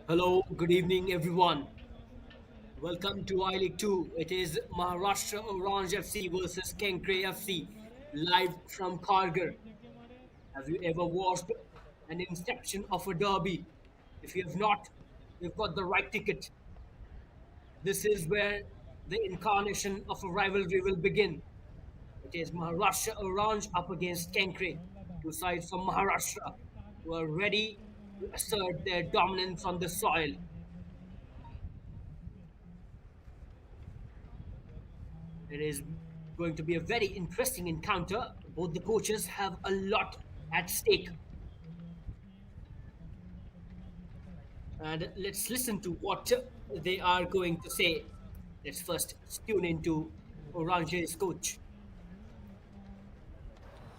Hello, good evening, everyone. Welcome to I League 2. It is Maharashtra Orange FC versus Kenkre FC, live from Kharghar. Have you ever watched an inception of a derby? If you have not, you've got the right ticket. This is where the incarnation of a rivalry will begin. It is Maharashtra Orange up against Kenkre, two sides from Maharashtra who are ready to assert their dominance on the soil. It is going to be a very interesting encounter. Both the coaches have a lot at stake. And let's listen to what they are going to say. Let's first tune into Orange's coach.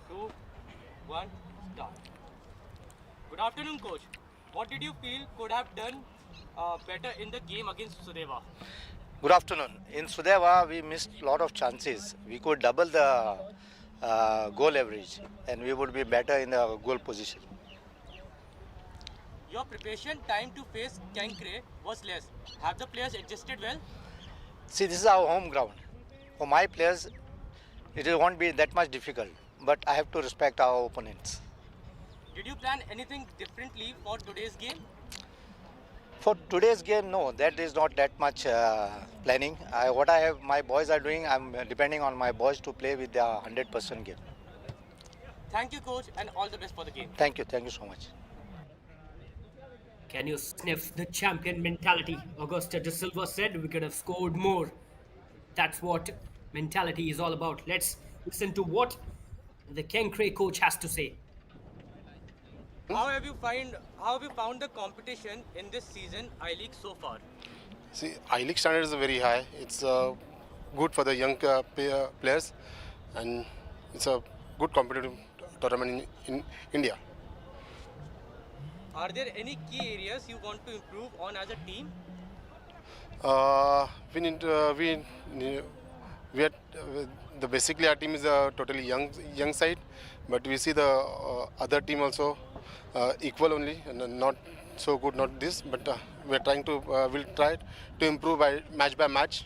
Two, one, start. Good afternoon, coach. What did you feel could have done better in the game against Sudeva? Good afternoon. In Sudeva, we missed a lot of chances. We could double the goal average and we would be better in the goal position. Your preparation time to face Kenkre was less. Have the players adjusted well? See, this is our home ground. For my players, won't be that much difficult, but I have to respect our opponents. Did you plan anything differently for today's game? For today's game, no, that is not that much planning. What I have, my boys are doing, I'm depending on my boys to play with their 100% game. Thank you, coach, and all the best for the game. Thank you so much. Can you sniff the champion mentality? Augusta de Silva said we could have scored more. That's what mentality is all about. Let's listen to what the Kenkre coach has to say. How have you found the competition in this season I League so far? See, I-League standards are very high. It's good for the young players, and it's a good competitive tournament in India. Are there any key areas you want to improve on as a team? We need we are the basically our team is a totally young side, but we see the other team also equal only and not so good. Not this, but we're trying to we'll try to improve by match,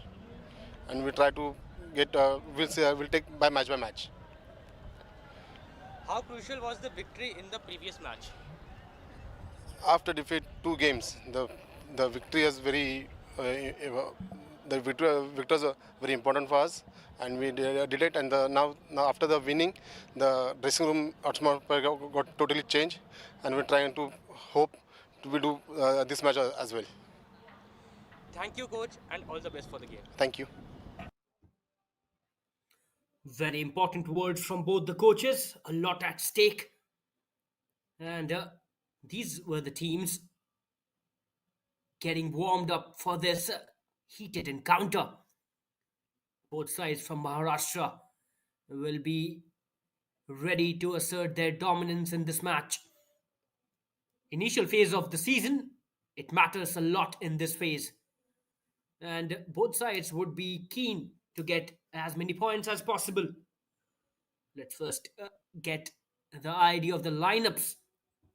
and we try to get we'll take by match. How crucial was the victory in the previous match? After defeat two games, the victory is very the victors are very important for us, and we did it. And now after the winning, the dressing room atmosphere got totally changed, and we're trying to hope we do this match as well. Thank you, coach, and all the best for the game. Thank you. Very important words from both the coaches, a lot at stake. And these were the teams getting warmed up for this heated encounter. Both sides from Maharashtra will be ready to assert their dominance in this match. Initial phase of the season, it matters a lot in this phase. And both sides would be keen to get as many points as possible. Let's first get the idea of the lineups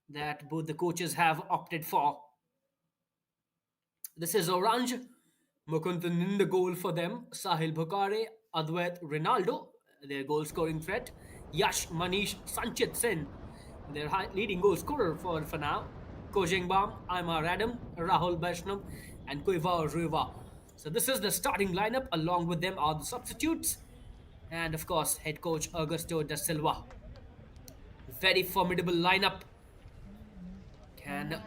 that both the coaches have opted for. This is Oranje, Mukundan in the goal for them, Sahil Bhukare, Advait Ronaldo, their goal scoring threat, Yash Manish Sanchit Sen, their leading goal scorer for now, Kojengbam, Aymar Adam, Rahul Vaishnav, and Kuiva Ruva. So this is the starting lineup. Along with them are the substitutes, and of course, head coach Augusto da Silva. Very formidable lineup. Can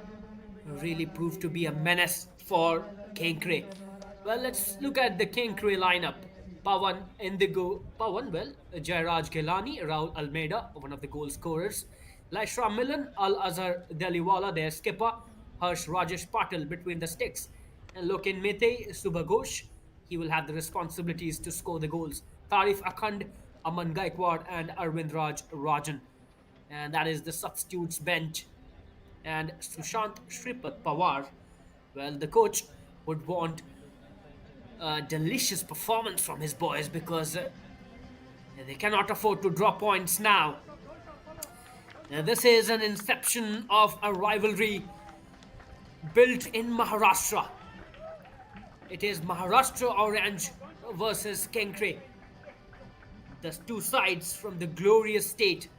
really prove to be a menace for Kenkre. Well, let's look at the Kenkre lineup. Pawan Indigo, Pawan, well, Jairaj Ghelani, Raul Almeida, one of the goal scorers, Laishra Milan, Al Azhar Daliwala, their skipper, Harsh Rajesh Patil between the sticks, and Loken Mete Subhagosh, he will have the responsibilities to score the goals. Tarif Akhand, Aman Gaikwad, and Arvind Raj Rajan. And that is the substitutes bench. And Sushant Shripat Pawar, well, the coach would want a delicious performance from his boys because they cannot afford to drop points now. This is an inception of a rivalry built in Maharashtra. It is Maharashtra Orange versus Kenkre. The two sides from the glorious state,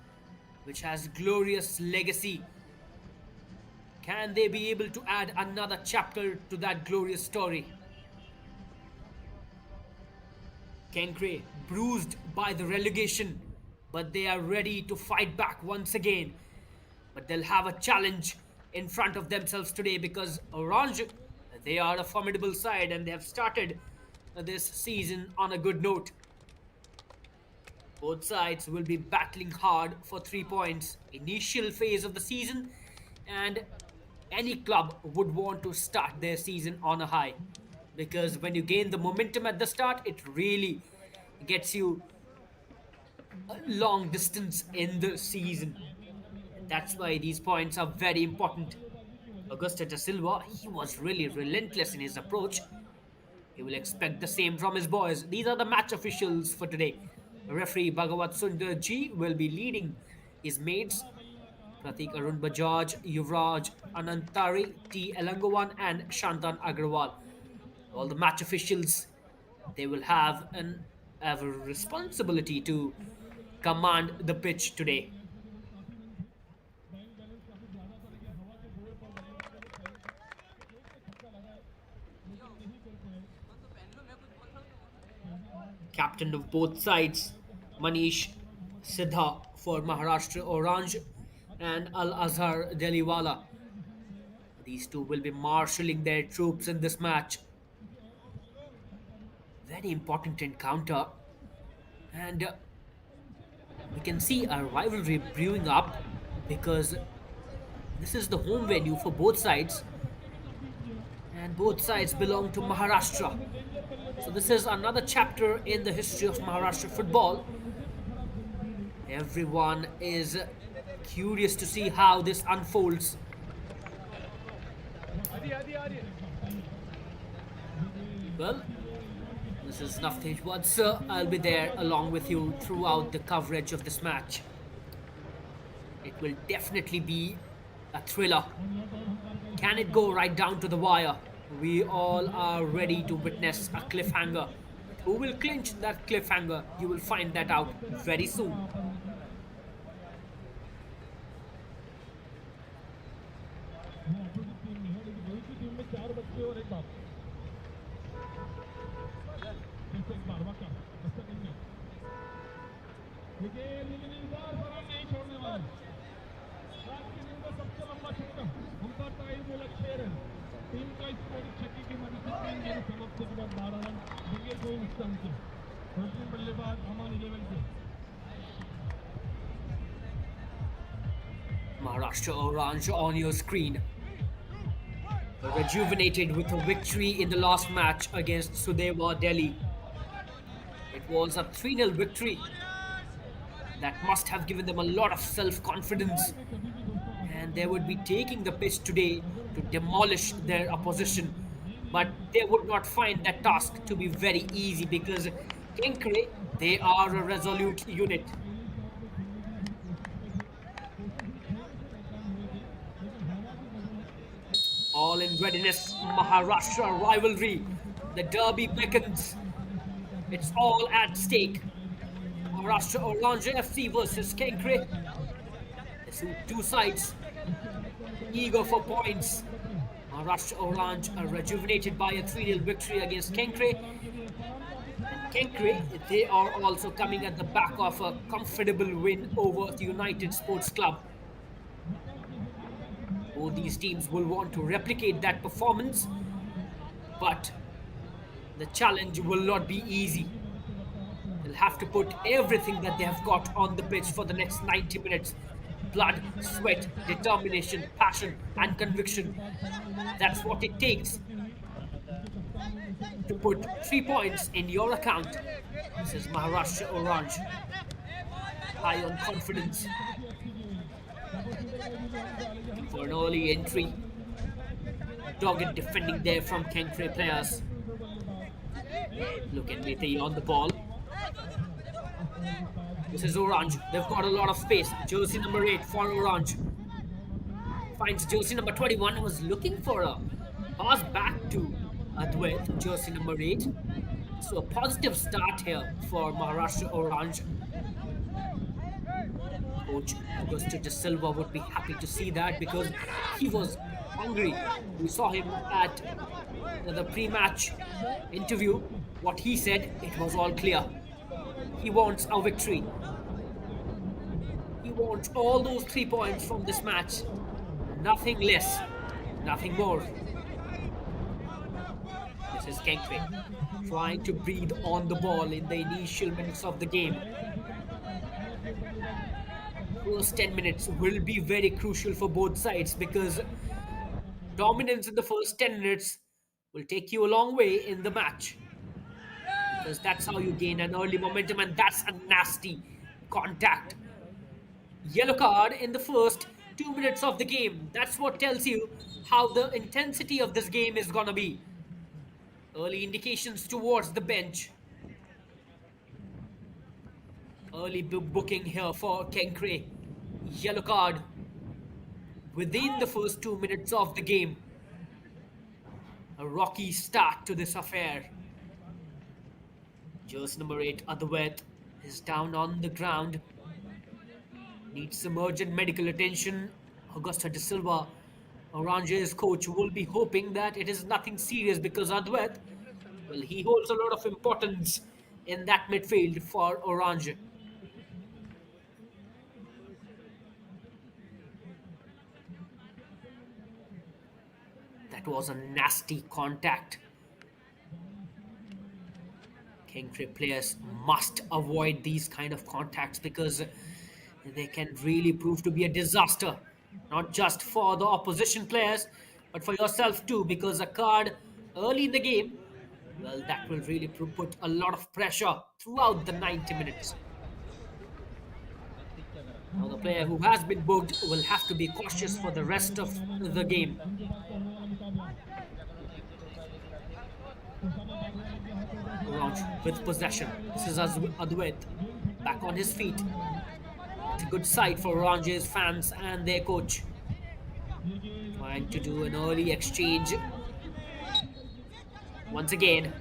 which has glorious legacy. Can they be able to add another chapter to that glorious story? Kenkre, bruised by the relegation, but they are ready to fight back once again. But they'll have a challenge in front of themselves today because Oranje, they are a formidable side and they have started this season on a good note. Both sides will be battling hard for 3 points. Initial phase of the season, and any club would want to start their season on a high because when you gain the momentum at the start, it really gets you a long distance in the season. And that's why these points are very important. Augusto da Silva, he was really relentless in his approach. He will expect the same from his boys. These are the match officials for today. Referee Bhagavat Sundar Ji will be leading his mates Pratik Arun Bajaj, Yuvraj Anantari, T. Elangovan, and Shantan Agrawal. All the match officials, they will have a responsibility to command the pitch today. Captain of both sides, Manish Siddha for Maharashtra Orange and Al Azhar Deliwala. These two will be marshalling their troops in this match. Very important encounter, and we can see a rivalry brewing up because this is the home venue for both sides, and both sides belong to Maharashtra. So this is another chapter in the history of Maharashtra football. Everyone is curious to see how this unfolds. Well, this is Navtej Wadsa. I'll be there along with you throughout the coverage of this match. It will definitely be a thriller. Can it go right down to the wire? We all are ready to witness a cliffhanger. Who will clinch that cliffhanger? You will find that out very soon. Maharashtra Orange on your screen. Rejuvenated with a victory in the last match against Sudeva Delhi. It was a 3-0 victory that must have given them a lot of self-confidence, and they would be taking the pitch today to demolish their opposition, but they would not find that task to be very easy because Kenkre, they are a resolute unit. All in readiness, Maharashtra rivalry. The derby beckons. It's all at stake. Maharashtra Oranje FC versus Kenkre. The two sides eager for points. Maharashtra Orange are rejuvenated by a 3-0 victory against Kenkre. And Kenkre, they are also coming at the back of a comfortable win over the United Sports Club. Both these teams will want to replicate that performance, but the challenge will not be easy. They'll have to put everything that they have got on the pitch for the next 90 minutes. Blood, sweat, determination, passion, and conviction. That's what it takes to put 3 points in your account. This is Maharashtra Orange. High on confidence. For an early entry. Dogged defending there from Kenkre players. Look at Mete on the ball. This is Orange. They've got a lot of space. Jersey number 8 for Orange. finds jersey number 21 and was looking for a pass back to Adwait, jersey number 8. So a positive start here for Maharashtra Orange. Coach Augusto de Silva would be happy to see that because he was hungry. We saw him at the pre-match interview. What he said, it was all clear. He wants a victory. He wants all those 3 points from this match. Nothing less, nothing more. This is Kenkre trying to breathe on the ball in the initial minutes of the game. First 10 minutes will be very crucial for both sides because dominance in the first 10 minutes will take you a long way in the match. Because that's how you gain an early momentum, and that's a nasty contact. Yellow card in the first 2 minutes of the game. That's what tells you how the intensity of this game is gonna be. Early indications towards the bench. Early booking here for Kenkre. Yellow card within the first 2 minutes of the game. A rocky start to this affair. Jersey number 8, Adwait, is down on the ground. Needs some urgent medical attention. Augusto de Silva, Orange's coach, will be hoping that it is nothing serious because Adwait, well, he holds a lot of importance in that midfield for Orange. That was a nasty contact. Kenkre players must avoid these kind of contacts because they can really prove to be a disaster, not just for the opposition players, but for yourself too, because a card early in the game, well, that will really put a lot of pressure throughout the 90 minutes. Now, the player who has been booked will have to be cautious for the rest of the game. Orange with possession. This is Adwait back on his feet. It's a good sight for Orange's fans and their coach. Trying to do an early exchange. Once again.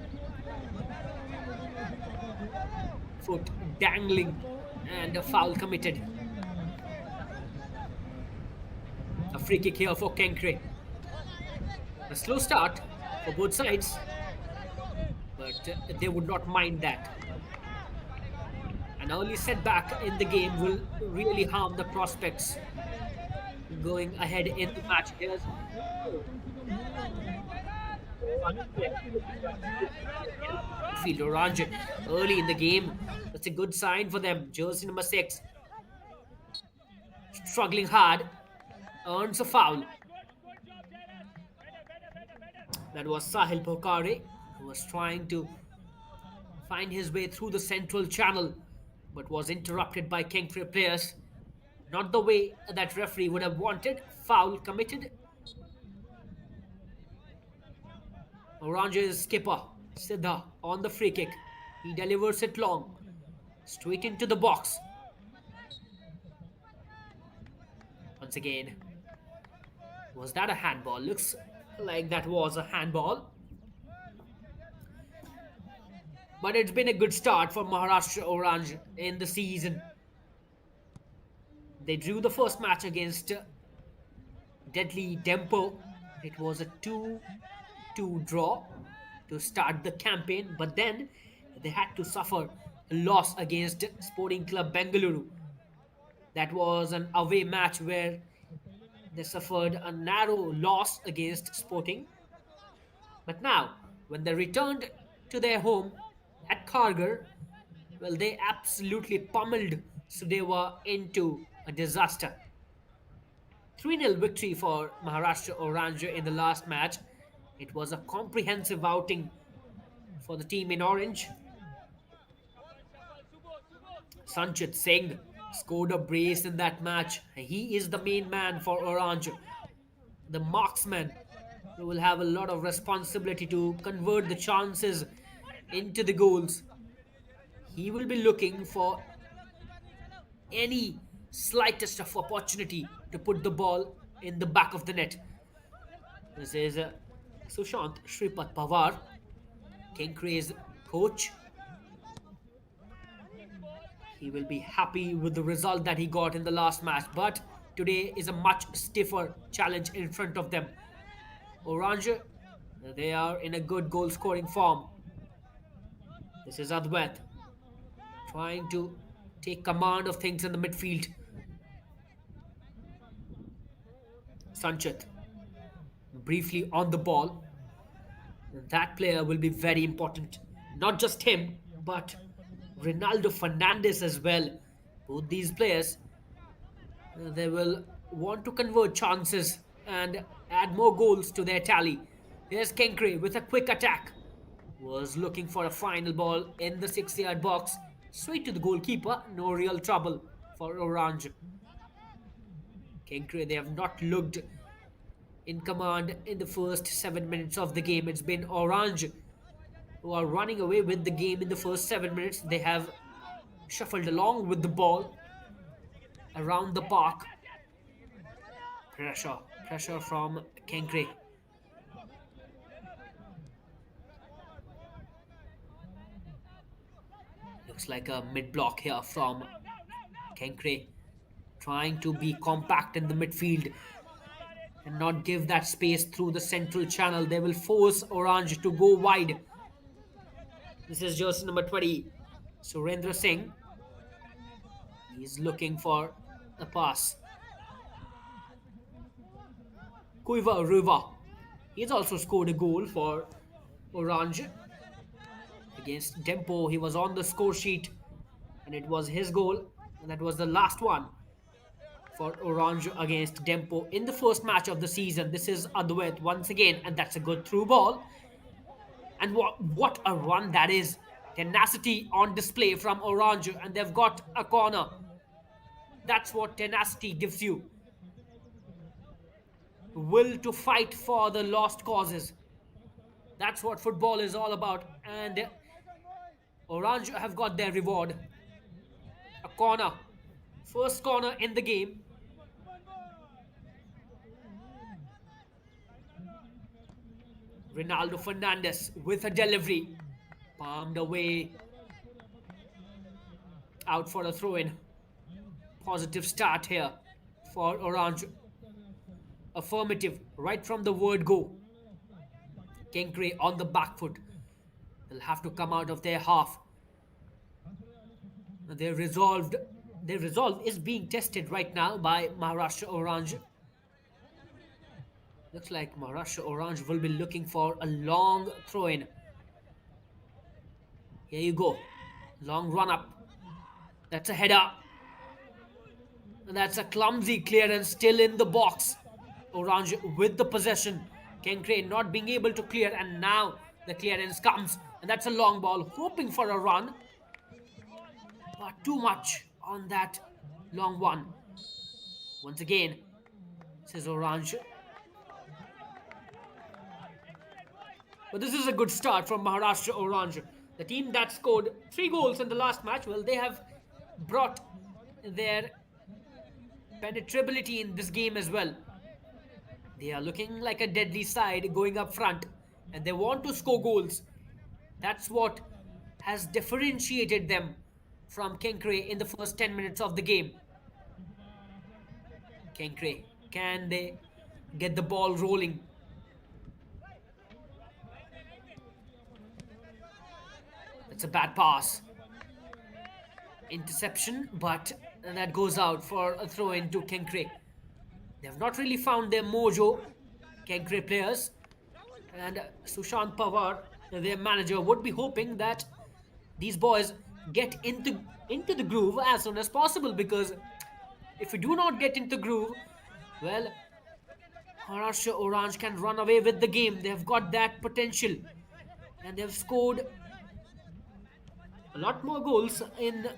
Foot dangling and a foul committed. A free kick here for Kenkre. A slow start for both sides, but they would not mind that. An early setback in the game will really harm the prospects going ahead in the match. Here's field Oranje early in the game. That's a good sign for them. Jersey number 6 struggling hard, earns a foul. That was Sahil Bhokare, who was trying to find his way through the central channel, but was interrupted by Kenkre players. Not the way that referee would have wanted. Foul committed. Orange's skipper, Siddha, on the free kick. He delivers it long, straight into the box. Once again, was that a handball? Looks like that was a handball. But it's been a good start for Maharashtra Orange in the season. They drew the first match against Deadly Dempo. It was a 2-2 draw to start the campaign, but then they had to suffer a loss against Sporting Club Bengaluru. That was an away match where they suffered a narrow loss against Sporting. But now, when they returned to their home at Kharghar, well, they absolutely pummeled Sudewa into a disaster. 3-0 victory for Maharashtra Orange in the last match. It was a comprehensive outing for the team in orange. Sanchit Singh scored a brace in that match. He is the main man for Orange. The marksman who will have a lot of responsibility to convert the chances into the goals. He will be looking for any slightest of opportunity to put the ball in the back of the net. This is Sushant Shripat Pawar, Kenkre's coach. He will be happy with the result that he got in the last match, but today is a much stiffer challenge in front of them. Oranje, they are in a good goal scoring form. This is Adwait trying to take command of things in the midfield. Sanchit briefly on the ball. That player will be very important. Not just him, but Ronaldo Fernandez as well. Both these players, they will want to convert chances and add more goals to their tally. Here's Kenkre with a quick attack. Was looking for a final ball in the 6-yard box. Straight to the goalkeeper. No real trouble for Oranje. Kenkre, they have not looked in command in the first 7 minutes of the game. It's been Oranje who are running away with the game in the first 7 minutes. They have shuffled along with the ball around the park. Pressure from Kenkre. Looks like a mid-block here from Kenkre, trying to be compact in the midfield and not give that space through the central channel. They will force Orange to go wide. This is jersey number 20, Surendra Singh. He's looking for a pass. Kuiva Ruva. He's also scored a goal for Orange against Dempo. He was on the score sheet and it was his goal. And that was the last one for Orange against Dempo in the first match of the season. This is Adwait once again, and that's a good through ball. And what a run that is. Tenacity on display from Orange, and they've got a corner. That's what tenacity gives you. Will to fight for the lost causes. That's what football is all about. And Orange have got their reward. A corner. First corner in the game. Ronaldo Fernandez with a delivery. Palmed away. Out for a throw-in. Positive start here for Orange. Affirmative right from the word go. Kenkre on the back foot. They'll have to come out of their half. Their resolve is being tested right now by Maharashtra Orange. Looks like Maharashtra Orange will be looking for a long throw-in. Here you go. Long run up. That's a header. And that's a clumsy clearance still in the box. Orange with the possession. Kenkre not being able to clear, and now the clearance comes. And that's a long ball, hoping for a run. But too much on that long one. Once again, says Orange. But this is a good start from Maharashtra Orange. The team that scored 3 goals in the last match, well, they have brought their penetrability in this game as well. They are looking like a deadly side going up front, and they want to score goals. That's what has differentiated them from Kenkre in the first 10 minutes of the game. Kenkre, can they get the ball rolling? It's a bad pass. Interception, but that goes out for a throw in to Kenkre. They have not really found their mojo, Kenkre players. And Sushant Pawar, their manager, would be hoping that these boys get into the groove as soon as possible, because if we do not get into the groove, well, Maharashtra Orange can run away with the game. They have got that potential, and they have scored a lot more goals in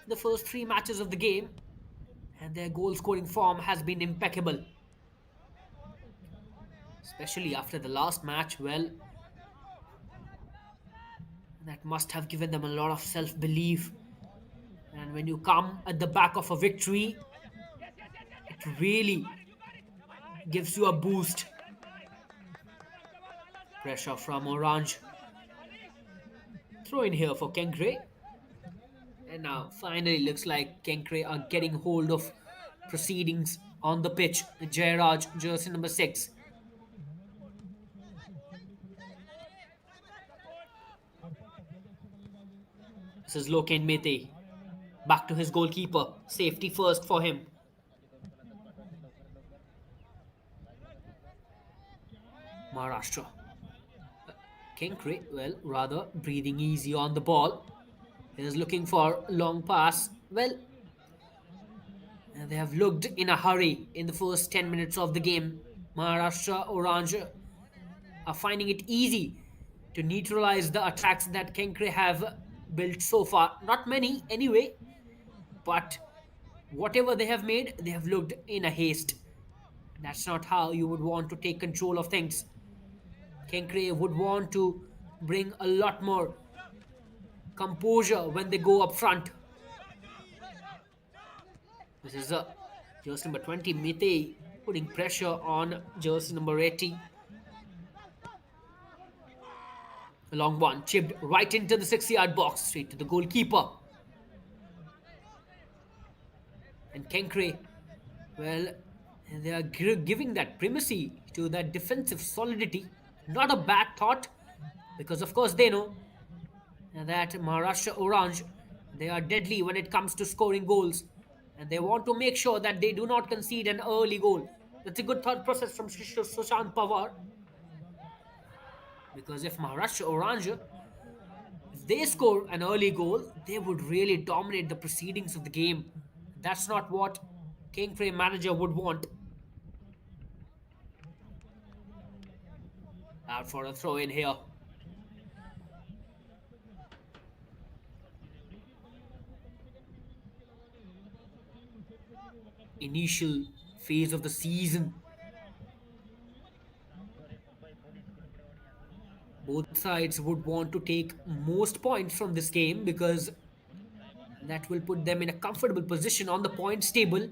the first 3 matches of the game, and their goal scoring form has been impeccable, especially after the last match. Well, that must have given them a lot of self-belief, and when you come at the back of a victory, it really gives you a boost. Pressure from Orange. Throw in here for Kenkre. And now finally looks like Kenkre are getting hold of proceedings on the pitch. Jairaj, jersey number 6. This is Loken Mete. Back to his goalkeeper. Safety first for him. Maharashtra. Kenkre, well, rather breathing easy on the ball. He's looking for long pass. Well, they have looked in a hurry in the first 10 minutes of the game. Maharashtra Orange are finding it easy to neutralize the attacks that Kenkre have built so far. Not many anyway, but whatever they have made, they have looked in a haste. That's not how you would want to take control of things. Kenkre would want to bring a lot more composure when they go up front. This is jersey number 20, Mite, putting pressure on jersey number 80. A long one, chipped right into the 6-yard box, straight to the goalkeeper. And Kenkre, well, they are giving that primacy to that defensive solidity. Not a bad thought, because of course they know that Maharashtra Orange, they are deadly when it comes to scoring goals. And they want to make sure that they do not concede an early goal. That's a good thought process from Sushant Pawar. Because if Maharashtra Orange, if they score an early goal, they would really dominate the proceedings of the game. That's not what Kenkre manager would want. Out for a throw in here. Initial phase of the season. Both sides would want to take most points from this game because that will put them in a comfortable position on the points table.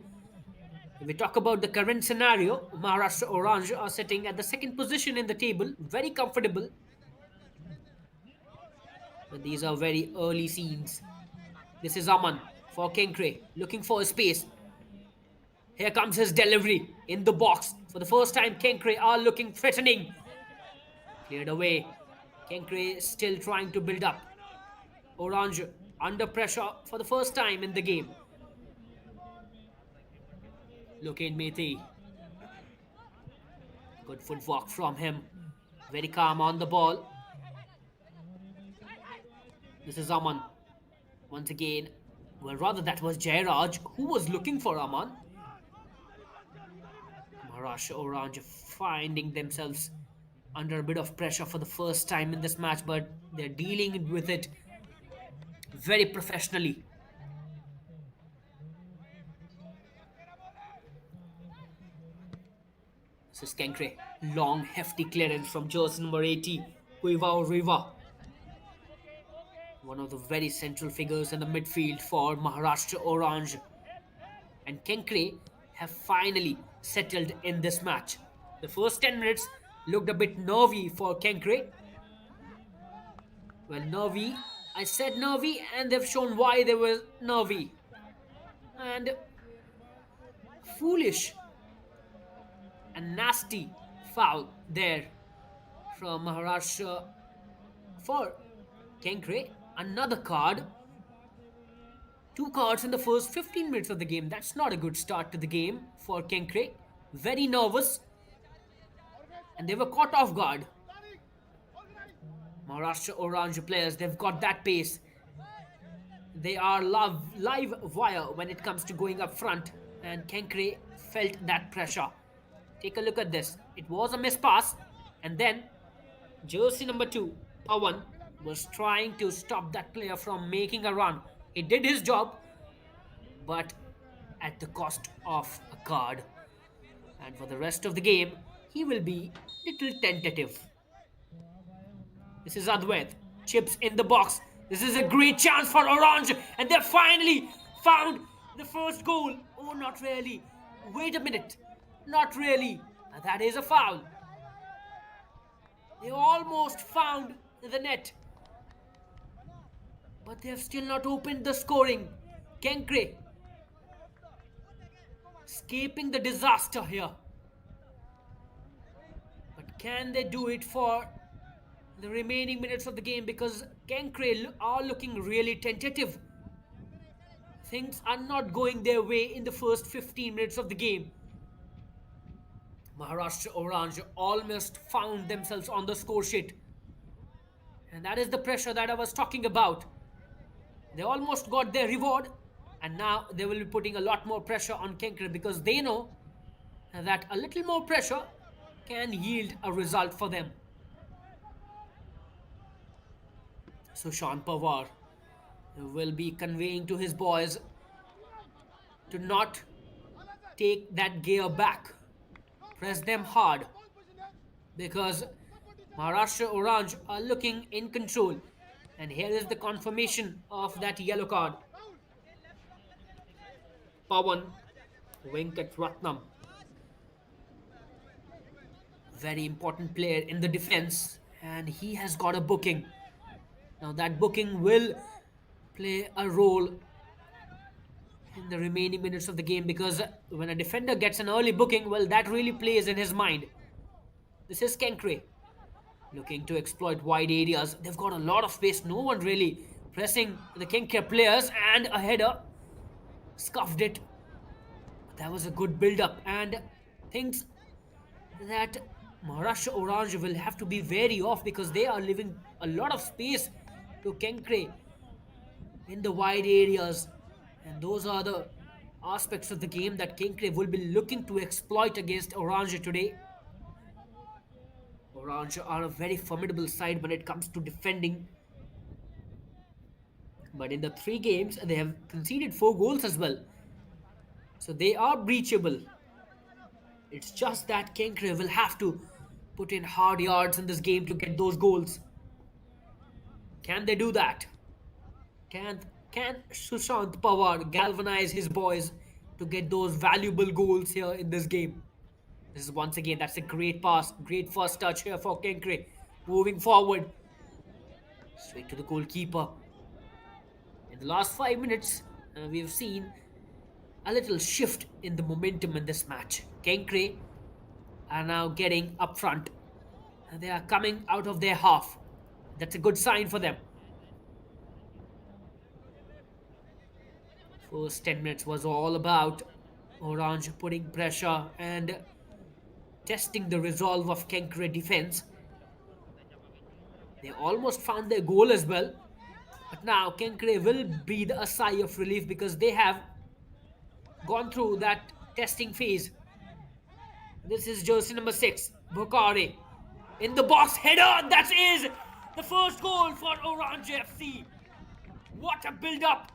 If we talk about the current scenario, Maharashtra Orange are sitting at the second position in the table, very comfortable. But these are very early scenes. This is Aman for Kenkre, looking for a space. Here comes his delivery in the box. For the first time, Kenkre are looking threatening. Cleared away. Kenkre still trying to build up. Orange under pressure for the first time in the game. Loken Mete. Good footwork from him. Very calm on the ball. This is Aman. Once again, well, rather that was Jairaj who was looking for Aman. Maharashtra Orange finding themselves under a bit of pressure for the first time in this match, but they're dealing with it very professionally. This is Kenkre. Long, hefty clearance from jersey number 80, Kuiva Riva. One of the very central figures in the midfield for Maharashtra Orange. And Kenkre have finally settled in this match. The first 10 minutes looked a bit nervy for Kenkre. Well, nervy. I said nervy, and they've shown why they were nervy. And foolish and nasty foul there from Maharashtra for Kenkre. Another card. 2 cards in the first 15 minutes of the game. That's not a good start to the game for Kenkre. Very nervous. And they were caught off guard. Maharashtra Orange players, they've got that pace. They are live wire when it comes to going up front. And Kenkre felt that pressure. Take a look at this. It was a miss pass. And then jersey number 2, Pawan, was trying to stop that player from making a run. He did his job, but at the cost of a card. And for the rest of the game, he will be little tentative. This is Adwait. Chips in the box. This is a great chance for Oranje. And they finally found the first goal. Oh, not really. Wait a minute. Not really. And that is a foul. They almost found the net, but they have still not opened the scoring. Kenkre escaping the disaster here. But can they do it for the remaining minutes of the game? Because Kenkre are looking really tentative. Things are not going their way in the first 15 minutes of the game. Maharashtra Orange almost found themselves on the score sheet. And that is the pressure that I was talking about. They almost got their reward, and now they will be putting a lot more pressure on Kenkre because they know that a little more pressure can yield a result for them. So Sean Pawar will be conveying to his boys to not take that gear back. Press them hard because Maharashtra Orange are looking in control. And here is the confirmation of that yellow card. Pawan Venkat Ratnam, very important player in the defense, and he has got a booking. Now that booking will play a role in the remaining minutes of the game because when a defender gets an early booking, well, that really plays in his mind. This is Kenkre looking to exploit wide areas. They've got a lot of space. No one really pressing the Kenkre players, and a header scuffed it. That was a good build-up, and things that Maharashtra Orange will have to be very off because they are leaving a lot of space to Kenkre in the wide areas, and those are the aspects of the game that Kenkre will be looking to exploit against Oranje today. Orange are a very formidable side when it comes to defending, but in the 3 games they have conceded 4 goals as well, so they are breachable. It's just that Kenkre will have to put in hard yards in this game to get those goals. Can they do that? Can can Sushant Pawar galvanize his boys to get those valuable goals here in this game? This is once again, that's a great pass, great first touch here for Kenkre. Moving forward, straight to the goalkeeper. In the last 5 minutes, we've seen a little shift in the momentum in this match. Kenkre are now getting up front. And they are coming out of their half. That's a good sign for them. First 10 minutes was all about Orange putting pressure and testing the resolve of Kenkre defense. They almost found their goal as well. But now Kenkre will breathe a sigh of relief because they have gone through that testing phase. This is jersey number 6, Bukare. In the box, header, that is the first goal for Oranje FC. What a build-up,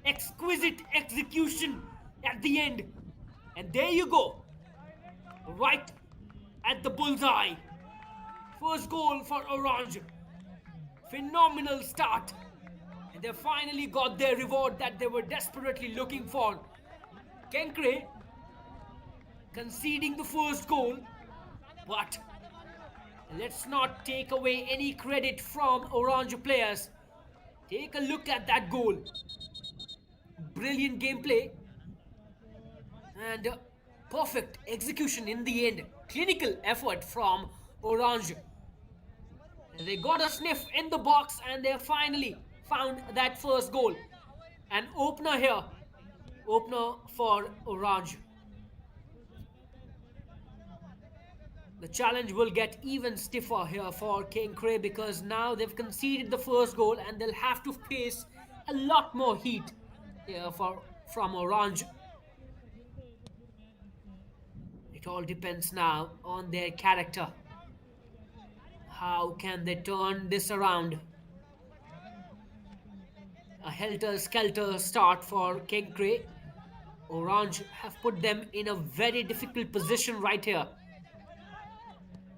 exquisite execution at the end. And there you go, right at the bullseye. First goal for Oranje. Phenomenal start. And they finally got their reward that they were desperately looking for. Kenkre conceding the first goal, but let's not take away any credit from Oranje players. Take a look at that goal. Brilliant gameplay and perfect execution in the end. Clinical effort from Oranje. They got a sniff in the box and they finally found that first goal. An opener here. Opener for Oranje. The challenge will get even stiffer here for Kenkre because now they've conceded the first goal and they'll have to face a lot more heat here from Oranje. It all depends now on their character. How can they turn this around? A helter-skelter start for Kenkre. Oranje have put them in a very difficult position right here.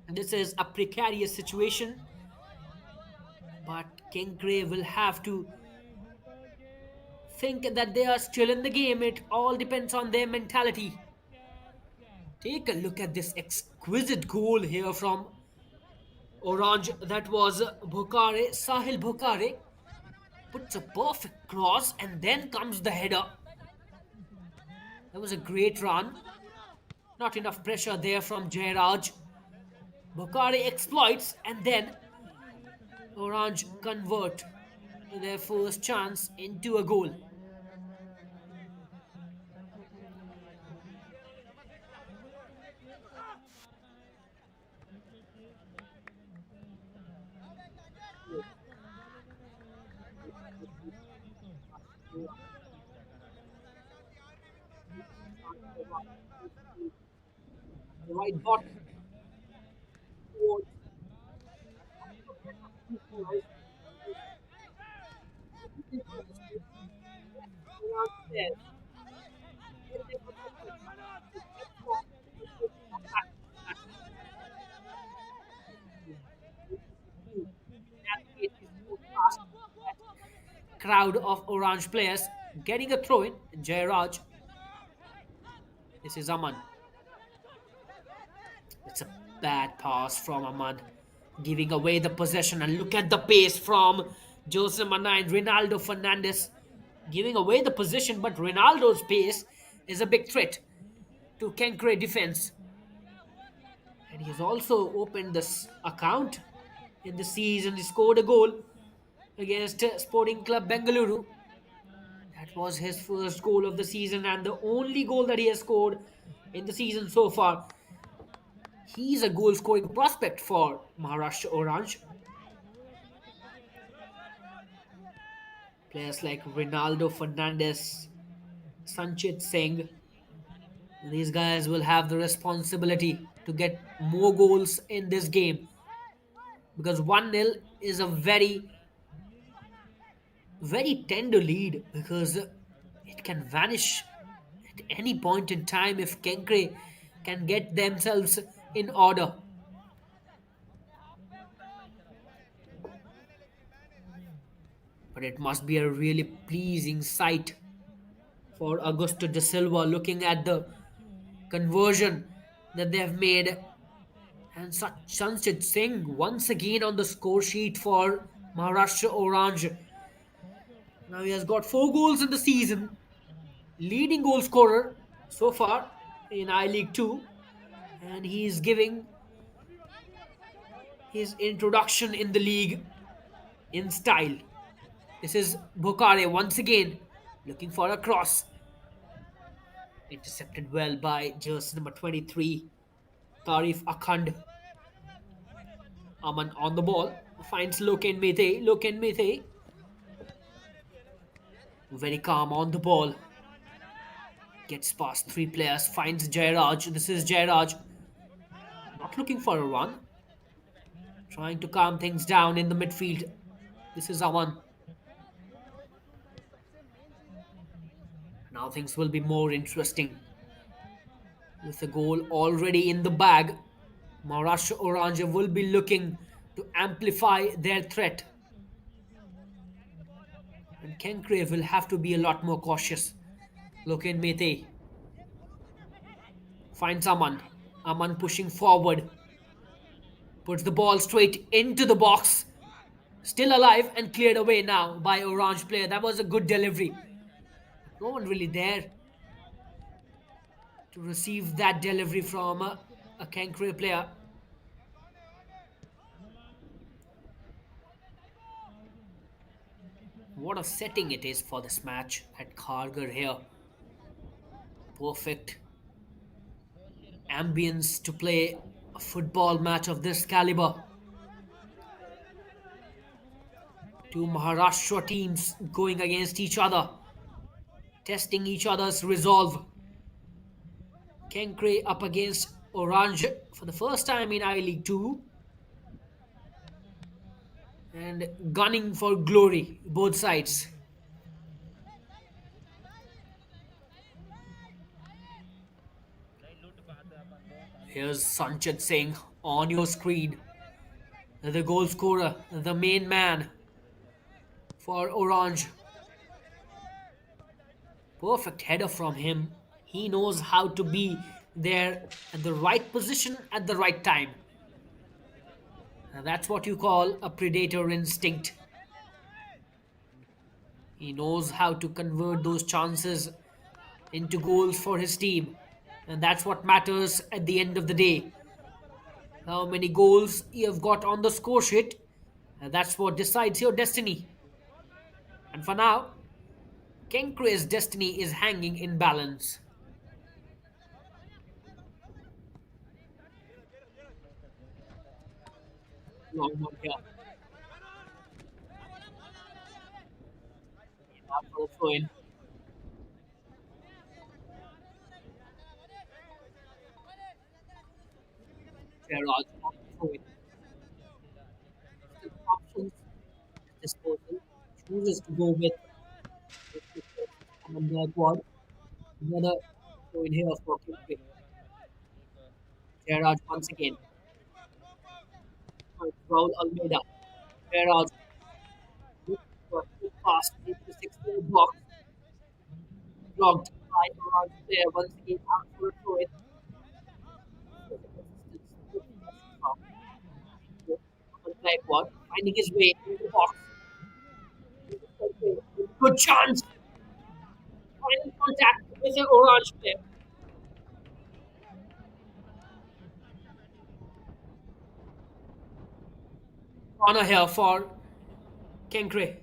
This is a precarious situation, but Kenkre will have to think that they are still in the game. It all depends on their mentality. Take a look at this exquisite goal here from Orange. That was Bhokare, Sahil Bhokare. Puts a perfect cross and then comes the header. That was a great run. Not enough pressure there from Jairaj. Bhokare exploits and then Orange convert their first chance into a goal. Right bottom towards crowd of Orange players getting a throw in. Jairaj. This is Aman. It's a bad pass from Aman, giving away the possession. And look at the pace from Jose Mana and Ronaldo Fernandez, giving away the position. But Ronaldo's pace is a big threat to Kenkre defense. And he's also opened this account in the season. He scored a goal against Sporting Club Bengaluru. That was his first goal of the season and the only goal that he has scored in the season so far. He's a goal scoring prospect for Maharashtra Orange. Players like Ronaldo Fernandez, Sanchit Singh, these guys will have the responsibility to get more goals in this game because 1-0 is a very tender lead because it can vanish at any point in time if Kenkre can get themselves in order. But it must be a really pleasing sight for Augusto de Silva looking at the conversion that they have made. And Sanchit Singh once again on the score sheet for Maharashtra Orange. Now he has got 4 goals in the season, leading goal scorer so far in I League 2, and he is giving his introduction in the league in style. This is Bhokare once again looking for a cross. Intercepted well by jersey number 23, Tarif Akhand. Aman on the ball, finds Loken Mete. Loken Mete, very calm on the ball. Gets past 3 players, finds Jairaj. This is Jairaj. Not looking for a run. Trying to calm things down in the midfield. This is Aman. Now things will be more interesting. With the goal already in the bag, Maharashtra Orange will be looking to amplify their threat. And Kenkre will have to be a lot more cautious. Loken Mete finds Aman. Aman pushing forward. Puts the ball straight into the box. Still alive and cleared away now by Orange player. That was a good delivery. No one really there to receive that delivery from a Kenkre player. What a setting it is for this match at Kharghar here. Perfect ambience to play a football match of this caliber. Two Maharashtra teams going against each other, testing each other's resolve. Kenkre up against Orange for the first time in I League 2. And gunning for glory, both sides. Here's Sanchit Singh on your screen. The goal scorer, the main man for Orange. Perfect header from him. He knows how to be They're at the right position at the right time. And that's what you call a predator instinct. He knows how to convert those chances into goals for his team. And that's what matters at the end of the day. How many goals you have got on the score sheet, and that's what decides your destiny. And for now, Kenkre's destiny is hanging in balance. Long one here. Now for a throw in. Gerrard on the throw in. Still options at disposal. Chooses to go with on the quad. Another throw in here for Kenkre. Gerrard once again. Raul Almeida. Gerrard looking for a quick pass into the 16 box. Blocked by Oranje player once again out for a throw in. Backward, finding his way into the box. Good chance. Final contact with the Orange player. Corner here for Kenkre.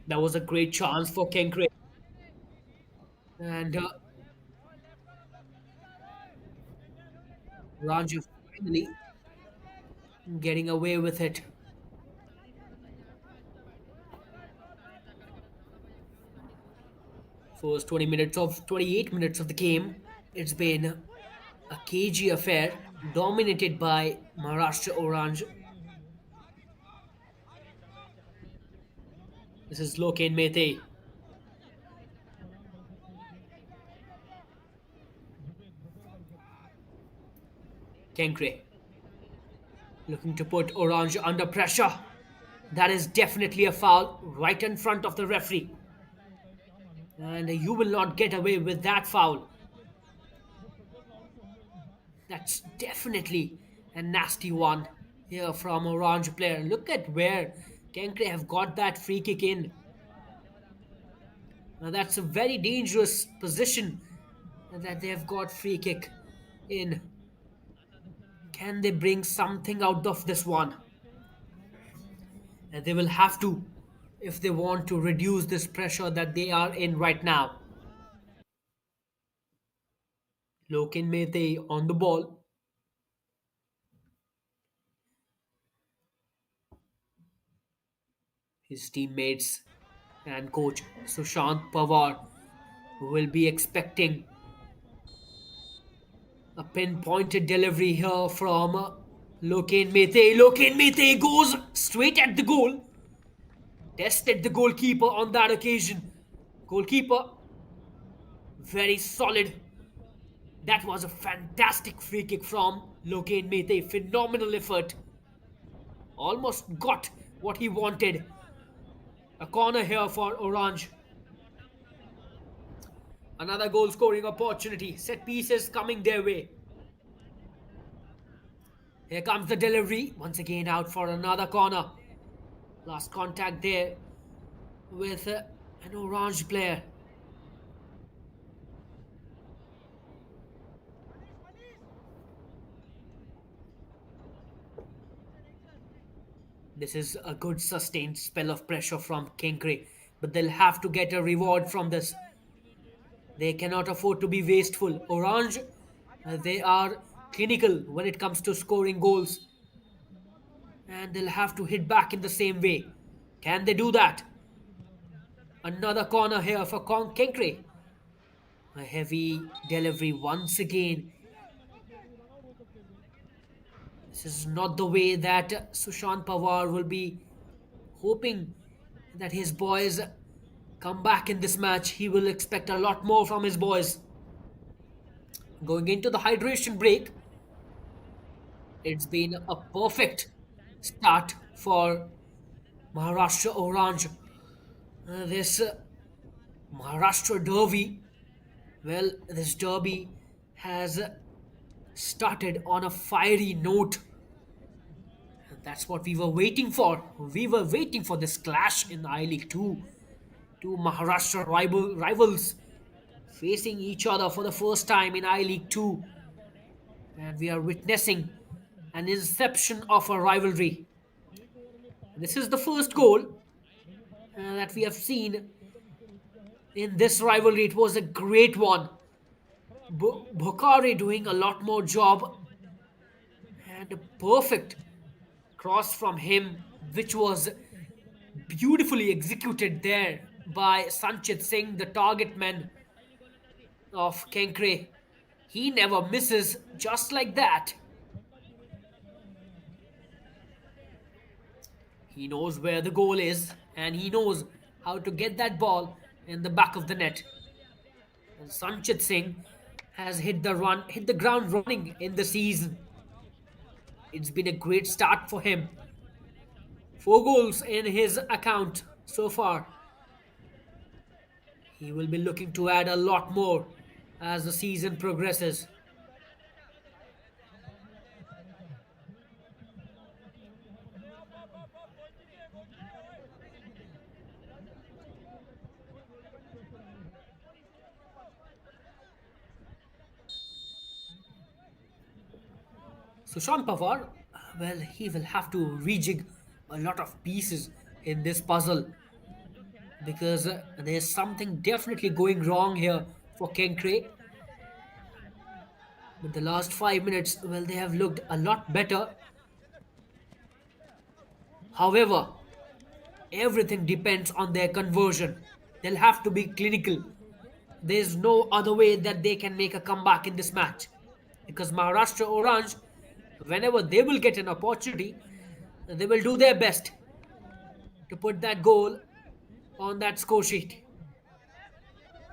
That was a great chance for Kenkre. And Oranje finally getting away with it. First 20 minutes of 28 minutes of the game. It's been a cagey affair dominated by Maharashtra Orange. This is Loken Mete. Kenkre looking to put Orange under pressure. That is definitely a foul right in front of the referee. And you will not get away with that foul. That's definitely a nasty one here from Orange player. Look at where Kenkre have got that free kick in. Now that's a very dangerous position that they have got free kick in. Can they bring something out of this one? And they will have to if they want to reduce this pressure that they are in right now. Loken Mete on the ball. His teammates and coach Sushant Pawar will be expecting a pinpointed delivery here from Loken Mete. Loken Mete goes straight at the goal. Tested the goalkeeper on that occasion. Goalkeeper, very solid. That was a fantastic free kick from Loken Mete. Phenomenal effort. Almost got what he wanted. A corner here for Orange. Another goal scoring opportunity. Set pieces coming their way. Here comes the delivery. Once again out for another corner. Last contact there with an Orange player. This is a good sustained spell of pressure from Kenkre, but they'll have to get a reward from this. They cannot afford to be wasteful. Orange, they are clinical when it comes to scoring goals, and they'll have to hit back in the same way. Can they do that? Another corner here for Kenkre. A heavy delivery once again. This is not the way that Sushant Pawar will be hoping that his boys come back in this match. He will expect a lot more from his boys. Going into the hydration break, it's been a perfect start for Maharashtra Orange. This Maharashtra derby, well, this derby has started on a fiery note. And that's what we were waiting for. We were waiting for this clash in I League 2. Two Maharashtra rivals facing each other for the first time in I League 2. And we are witnessing an inception of a rivalry. This is the first goal that we have seen in this rivalry. It was a great one. Bhokare doing a lot more job, and a perfect cross from him, which was beautifully executed there by Sanchit Singh, the target man of Kenkre. He never misses just like that. He knows where the goal is and he knows how to get that ball in the back of the net. And Sanchit Singh has hit the ground running in the season. It's been a great start for him. 4 goals in his account so far. He will be looking to add a lot more as the season progresses. Sushant Pawar, well, he will have to rejig a lot of pieces in this puzzle because there's something definitely going wrong here for Kenkre. But the last 5 minutes, well, they have looked a lot better. However, everything depends on their conversion. They'll have to be clinical. There's no other way that they can make a comeback in this match. Because Maharashtra Orange, whenever they will get an opportunity, they will do their best to put that goal on that score sheet.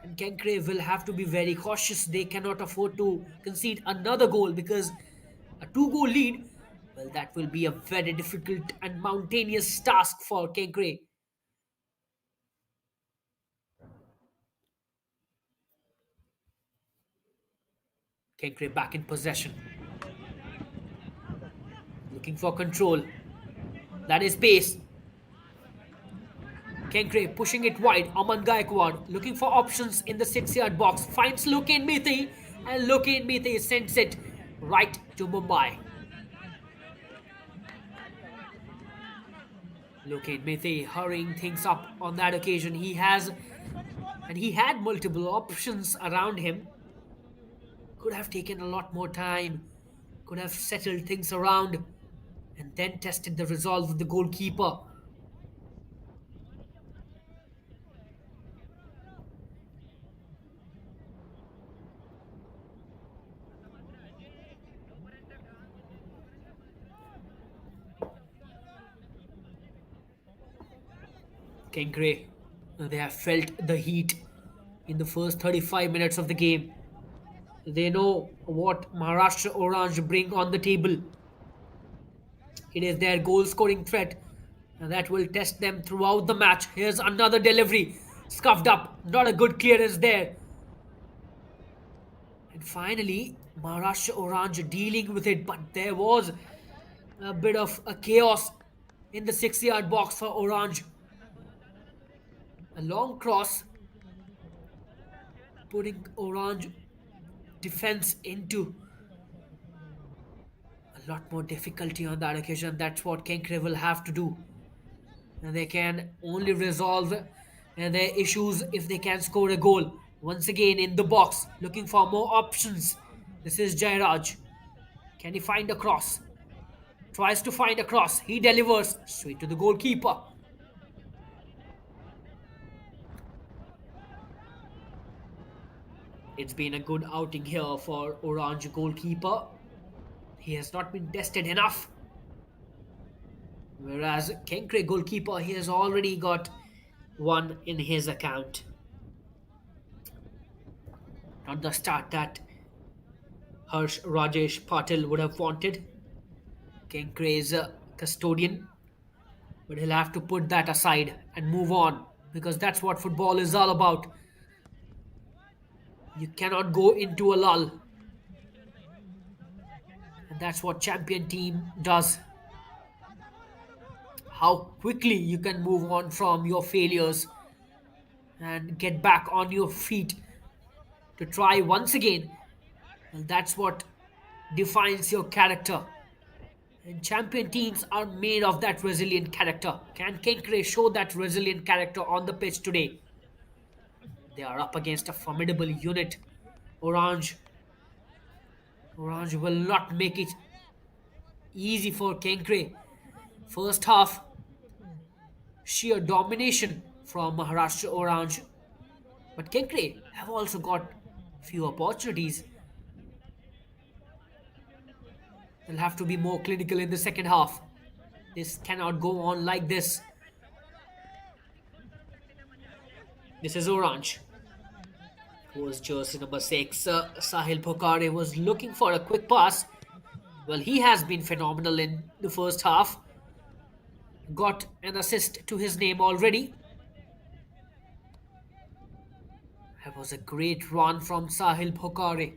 And Kenkre will have to be very cautious. They cannot afford to concede another goal because a 2 goal lead, well, that will be a very difficult and mountainous task for Kenkre. Kenkre back in possession, looking for control. That is pace. Kenkre pushing it wide. Aman Gaikwad looking for options in the 6 yard box. Finds Loken Mithi, and Loken Mithi sends it right to Mumbai. Loken Mithi hurrying things up on that occasion. He had multiple options around him. Could have taken a lot more time. Could have settled things around and then tested the resolve of the goalkeeper. Kenkre, they have felt the heat in the first 35 minutes of the game. They know what Maharashtra Orange bring on the table. It is their goal scoring threat and that will test them throughout the match. Here's another delivery. Scuffed up. Not a good clearance there. And finally, Maharashtra Orange dealing with it. But there was a bit of a chaos in the 6 yard box for Orange. A long cross putting Orange defense into a lot more difficulty on that occasion. That's what Kenkre will have to do. And they can only resolve their issues if they can score a goal. Once again in the box, looking for more options. This is Jairaj. Can he find a cross? Tries to find a cross. He delivers straight to the goalkeeper. It's been a good outing here for Oranje goalkeeper. He has not been tested enough. Whereas Kenkre goalkeeper, he has already got one in his account. Not the start that Harsh Rajesh Patil would have wanted. Kenkre is a custodian, but he'll have to put that aside and move on because that's what football is all about. You cannot go into a lull, and that's what champion team does. How quickly you can move on from your failures and get back on your feet to try once again. And that's what defines your character. And champion teams are made of that resilient character. Can Kenkre show that resilient character on the pitch today? They are up against a formidable unit. Orange. Orange will not make it easy for Kenkre. First half, sheer domination from Maharashtra Orange. But Kenkre have also got few opportunities. They'll have to be more clinical in the second half. This cannot go on like this. This is Orange. Who was jersey number 6. Sahil Phokare was looking for a quick pass. Well, he has been phenomenal in the first half. Got an assist to his name already. That was a great run from Sahil Phokare.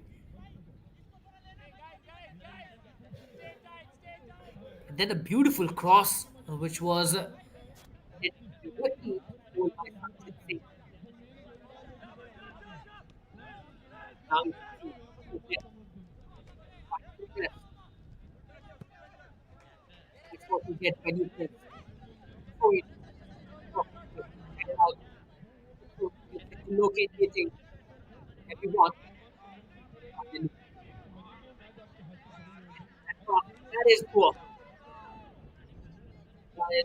And then a beautiful cross, which was directly goal by Sanchit Singh. Now you can see that's what you get when you press. So it locating everyone. That is poor. That is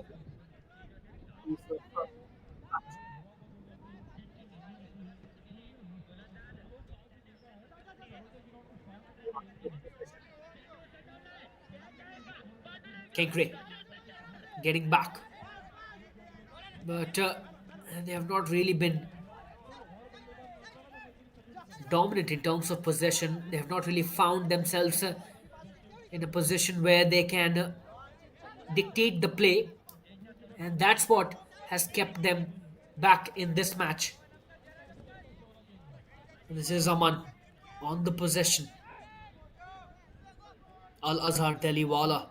Kenkre getting back. But they have not really been dominant in terms of possession. They have not really found themselves in a position where they can dictate the play. And that's what has kept them back in this match. This is Aman on the possession. Al Azhar Deliwala,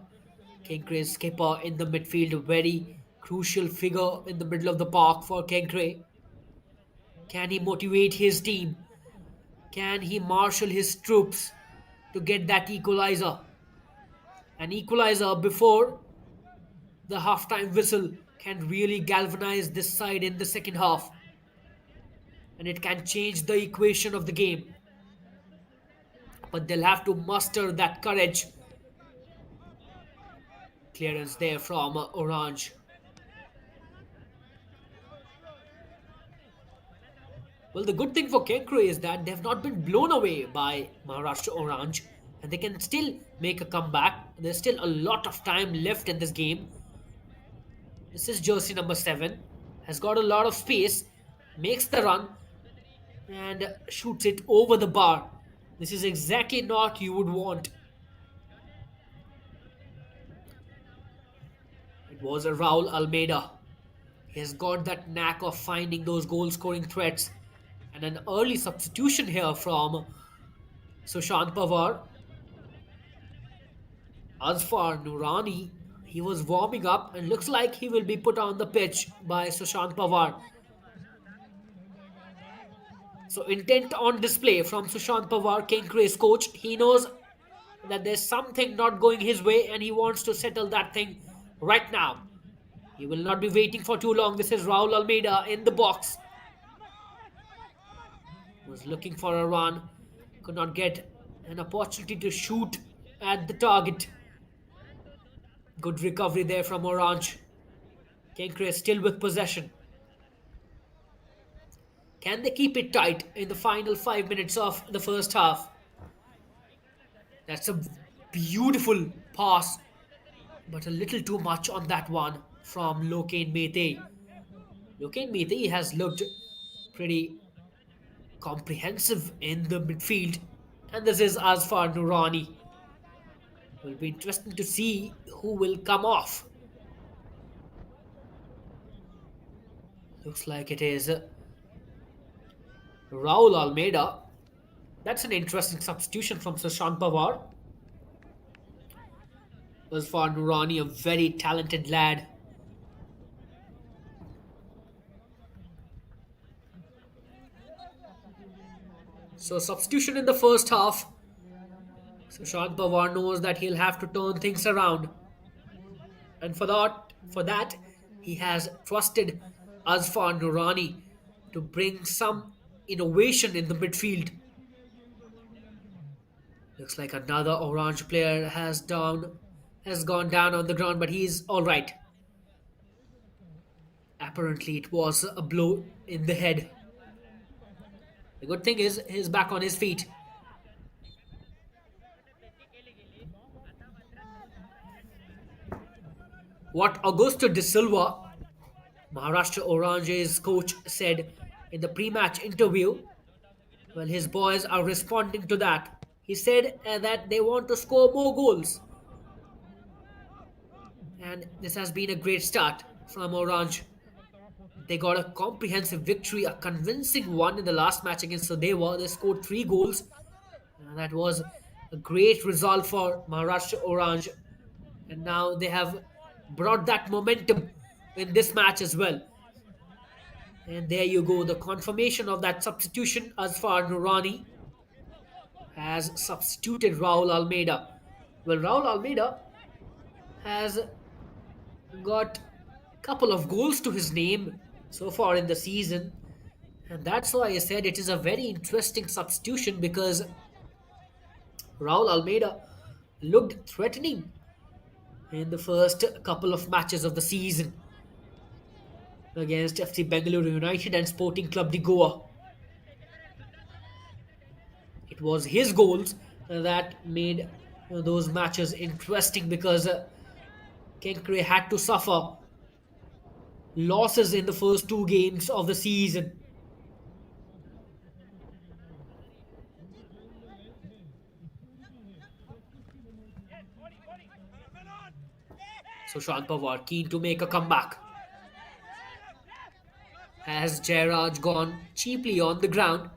Kenkre's skipper in the midfield, a very crucial figure in the middle of the park for Kenkre. Can he motivate his team? Can he marshal his troops to get that equalizer? An equalizer before the halftime whistle can really galvanize this side in the second half. And it can change the equation of the game. But they'll have to muster that courage. Clearance there from Orange. Well, the good thing for Kenkre is that they have not been blown away by Maharashtra Orange and they can still make a comeback. There's still a lot of time left in this game. This is jersey number 7. Has got a lot of space. Makes the run and shoots it over the bar. This is exactly not you would want. It was a Raul Almeida. He has got that knack of finding those goal-scoring threats. And an early substitution here from Sushant Pawar. Azfar Nurani, he was warming up and looks like he will be put on the pitch by Sushant Pawar. So intent on display from Sushant Pawar, Kenkre's coach. He knows that there's something not going his way and he wants to settle that thing right now. He will not be waiting for too long. This is Raul Almeida in the box. Was looking for a run, could not get an opportunity to shoot at the target. Good recovery there from Orange. Kenkre still with possession. Can they keep it tight in the final 5 minutes of the first half? That's a beautiful pass, but a little too much on that one from Loken Mete. Loken Mete has looked pretty comprehensive in the midfield, and this is Azfar Nurani. Will be interesting to see who will come off. Looks like it is Raul Almeida. That's an interesting substitution from Sushant Pawar. Azfar Nurani, a very talented lad. So substitution in the first half. Sushant Pawar knows that he'll have to turn things around. And for that, he has trusted Azfar Nurani to bring some innovation in the midfield. Looks like another Orange player has gone down on the ground, but he's all right. Apparently, it was a blow in the head. The good thing is he's back on his feet. What Augusto De Silva, Maharashtra Orange's coach, said in the pre-match interview, well, his boys are responding to that. He said that they want to score more goals. And this has been a great start from Orange. They got a comprehensive victory, a convincing one in the last match against Sadewa. They scored 3 goals. That was a great result for Maharashtra Orange. And now they have brought that momentum in this match as well. And there you go, the confirmation of that substitution. Azfar Nurani has substituted Raul Almeida. Well, Raul Almeida has got a couple of goals to his name so far in the season. And that's why I said it is a very interesting substitution, because Raul Almeida looked threatening in the first couple of matches of the season against FC Bengaluru United and Sporting Club de Goa. It was his goals that made those matches interesting, because Kenkre had to suffer losses in the first 2 games of the season. So Sushant Pawar keen to make a comeback. Has Jairaj gone cheaply on the ground?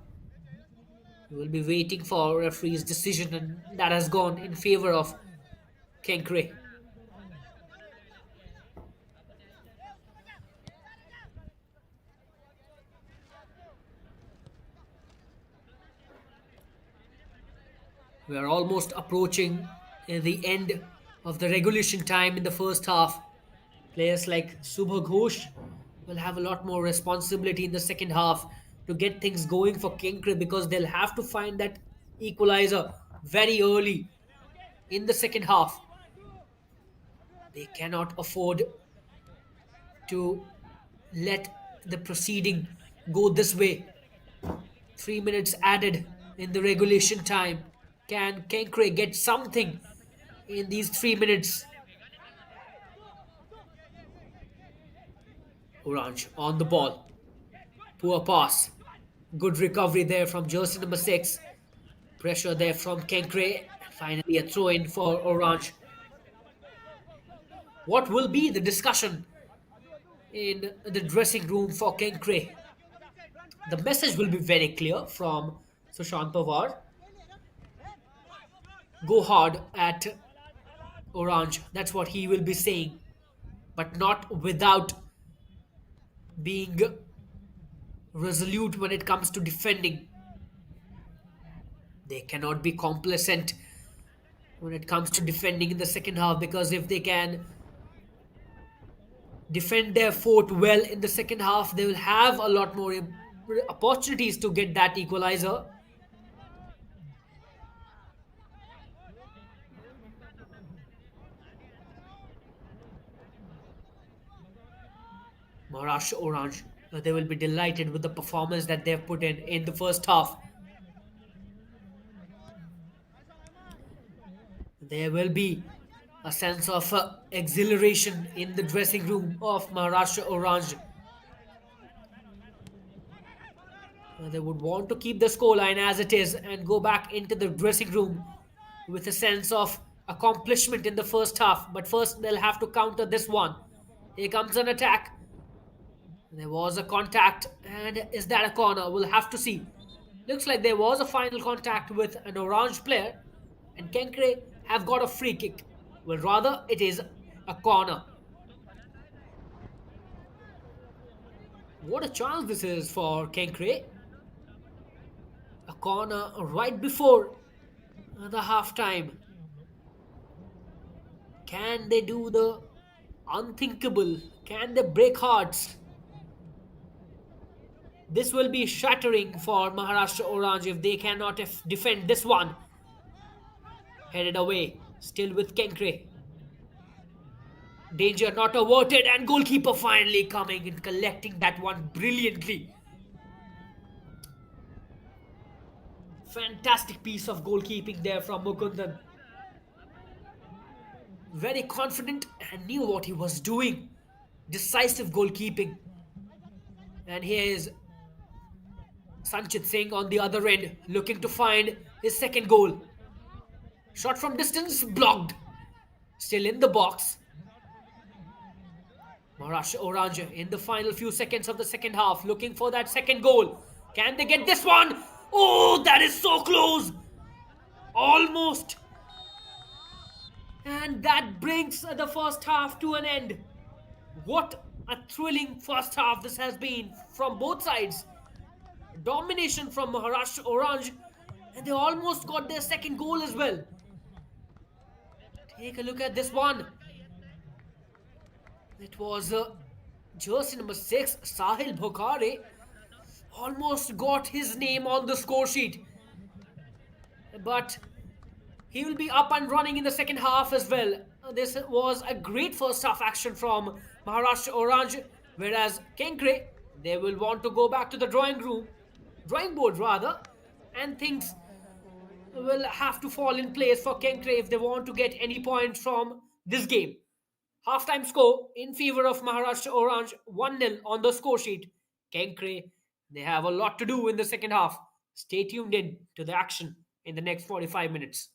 We will be waiting for referee's decision, and that has gone in favor of Kenkre. We are almost approaching the end of the regulation time in the first half. Players like Subha Ghosh will have a lot more responsibility in the second half to get things going for Kenkre, because they'll have to find that equalizer very early in the second half. They cannot afford to let the proceeding go this way. 3 minutes added in the regulation time. Can Kenkre get something in these 3 minutes? Orange on the ball. Poor pass. Good recovery there from jersey number 6. Pressure there from Kenkre. Finally a throw in for Orange. What will be the discussion in the dressing room for Kenkre? The message will be very clear from Sushant Pawar. Go hard at Orange. That's what he will be saying. But not without being resolute when it comes to defending. They cannot be complacent when it comes to defending in the second half, because if they can defend their fort well in the second half, they will have a lot more opportunities to get that equalizer. Maharashtra Orange, they will be delighted with the performance that they've put in the first half. There will be a sense of exhilaration in the dressing room of Maharashtra Orange. They would want to keep the scoreline as it is and go back into the dressing room with a sense of accomplishment in the first half. But first, they'll have to counter this one. Here comes an attack. There was a contact, and is that a corner? We'll have to see. Looks like there was a final contact with an orange player, and Kenkre have got a free kick. Well, rather, it is a corner. What a chance this is for Kenkre. A corner right before the halftime. Can they do the unthinkable? Can they break hearts? This will be shattering for Maharashtra Orange if they cannot defend this one. Headed away, still with Kenkre. Danger not averted, and goalkeeper finally coming and collecting that one brilliantly. Fantastic piece of goalkeeping there from Mukundan. Very confident and knew what he was doing. Decisive goalkeeping. And here is Sanchit Singh on the other end, looking to find his second goal. Shot from distance, blocked. Still in the box. Maharashtra Orange in the final few seconds of the second half, looking for that second goal. Can they get this one? Oh, that is so close. Almost. And that brings the first half to an end. What a thrilling first half this has been from both sides. Domination from Maharashtra Orange, and they almost got their second goal as well. Take a look at this one. It was jersey number 6, Sahil Bhokare, almost got his name on the score sheet. But he will be up and running in the second half as well. This was a great first half action from Maharashtra Orange, whereas Kenkre, they will want to go back to the drawing board rather, and things will have to fall in place for Kenkre if they want to get any points from this game. Halftime score in favor of Maharashtra Orange, 1-0 on the score sheet. Kenkre, they have a lot to do in the second half. Stay tuned in to the action in the next 45 minutes.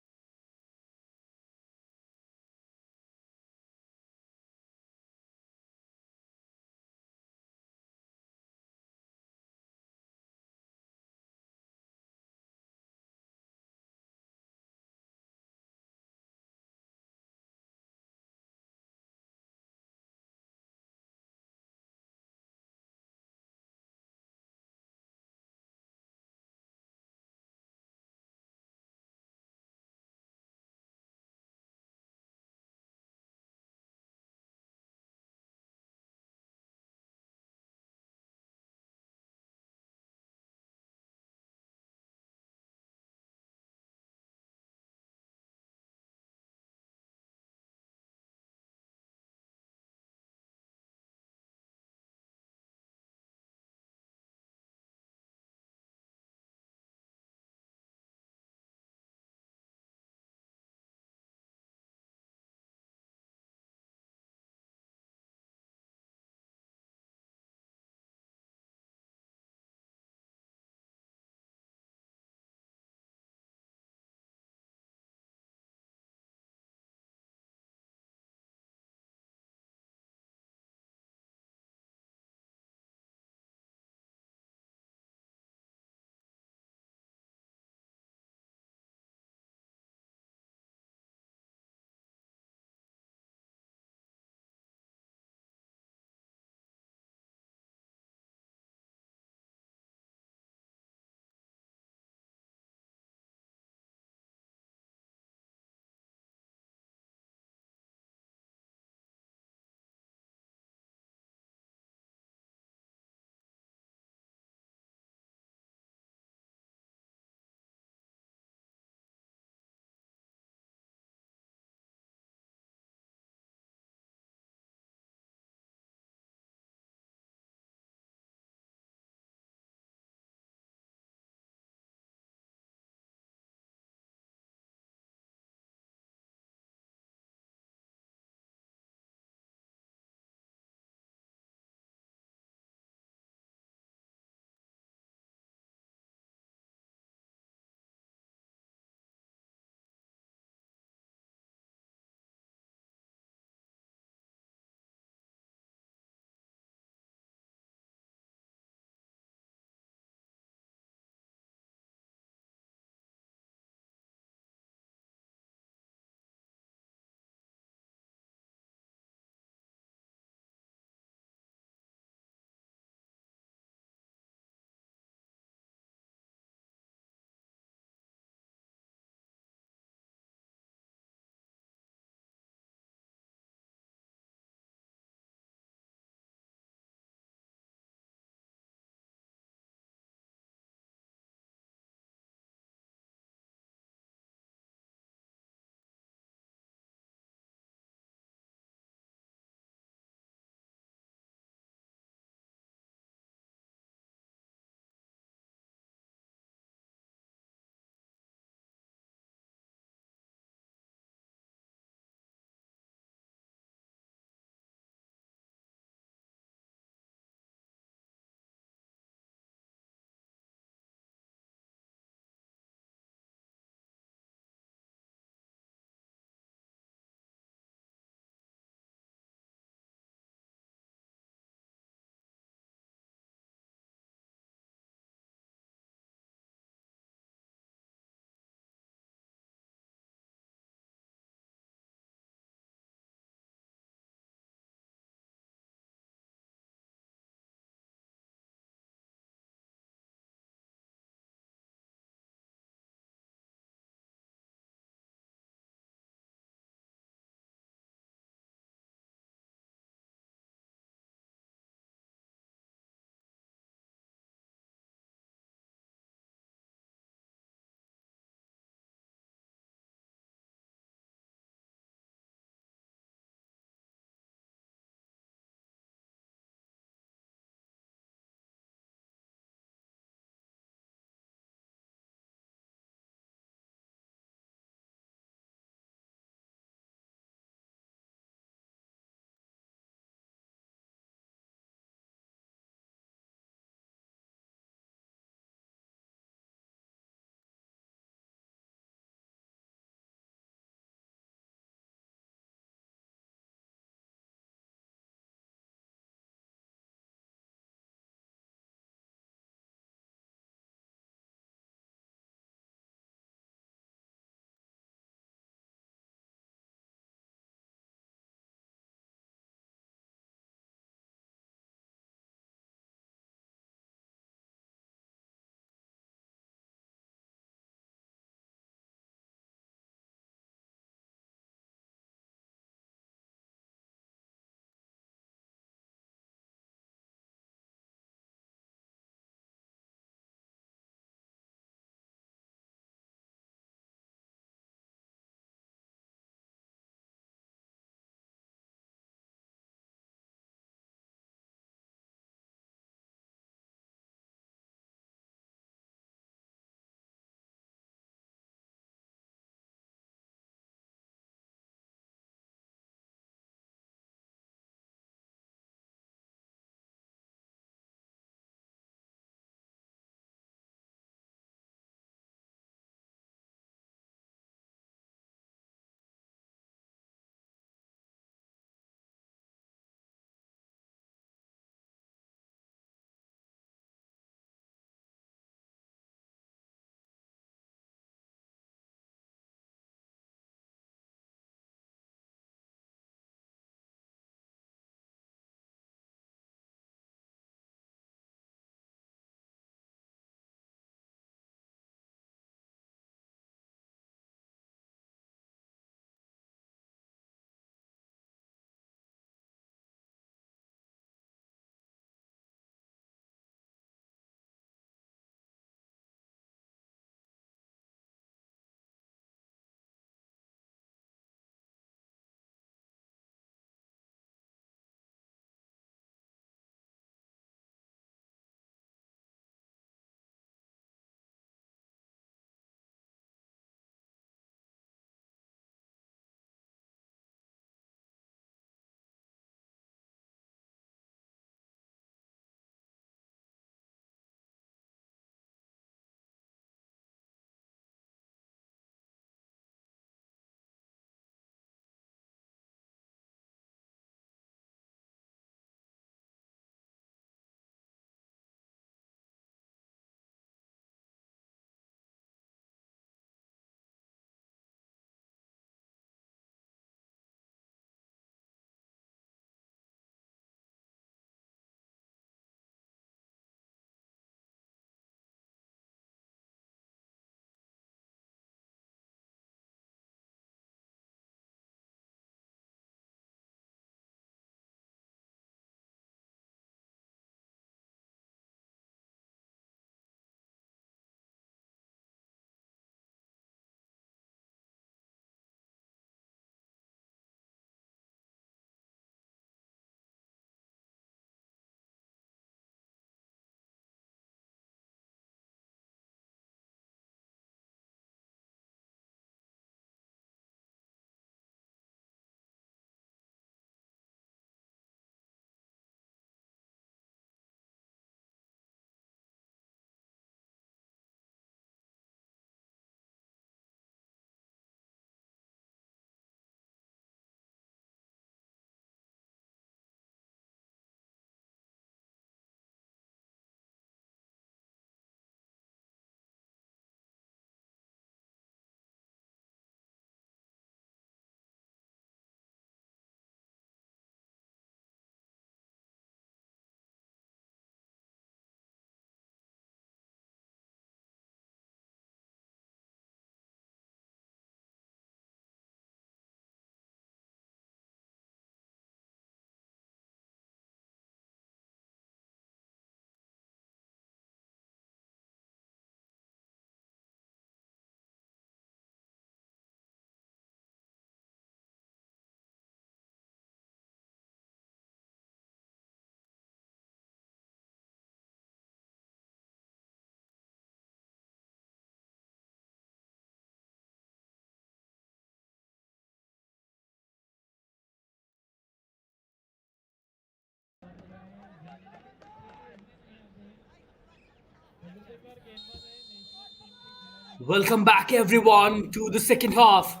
Welcome back, everyone, to the second half.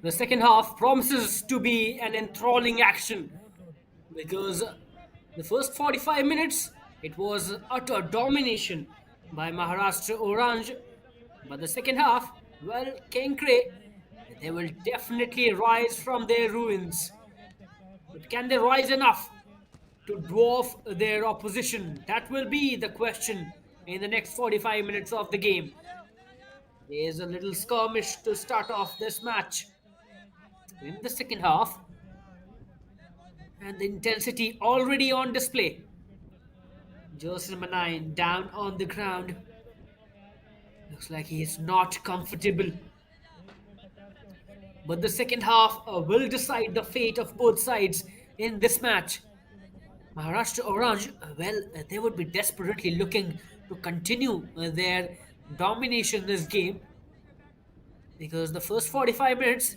The second half promises to be an enthralling action because the first 45 minutes it was utter domination by Maharashtra Orange, but the second half, well, Kenkre, they will definitely rise from their ruins. But can they rise enough to dwarf their opposition? That will be the question in the next 45 minutes of the game. There's a little skirmish to start off this match in the second half, and the intensity already on display. Joseph number 9 down on the ground. Looks like he is not comfortable. But the second half will decide the fate of both sides in this match. Maharashtra Orange, well, they would be desperately looking to continue their domination in this game because the first 45 minutes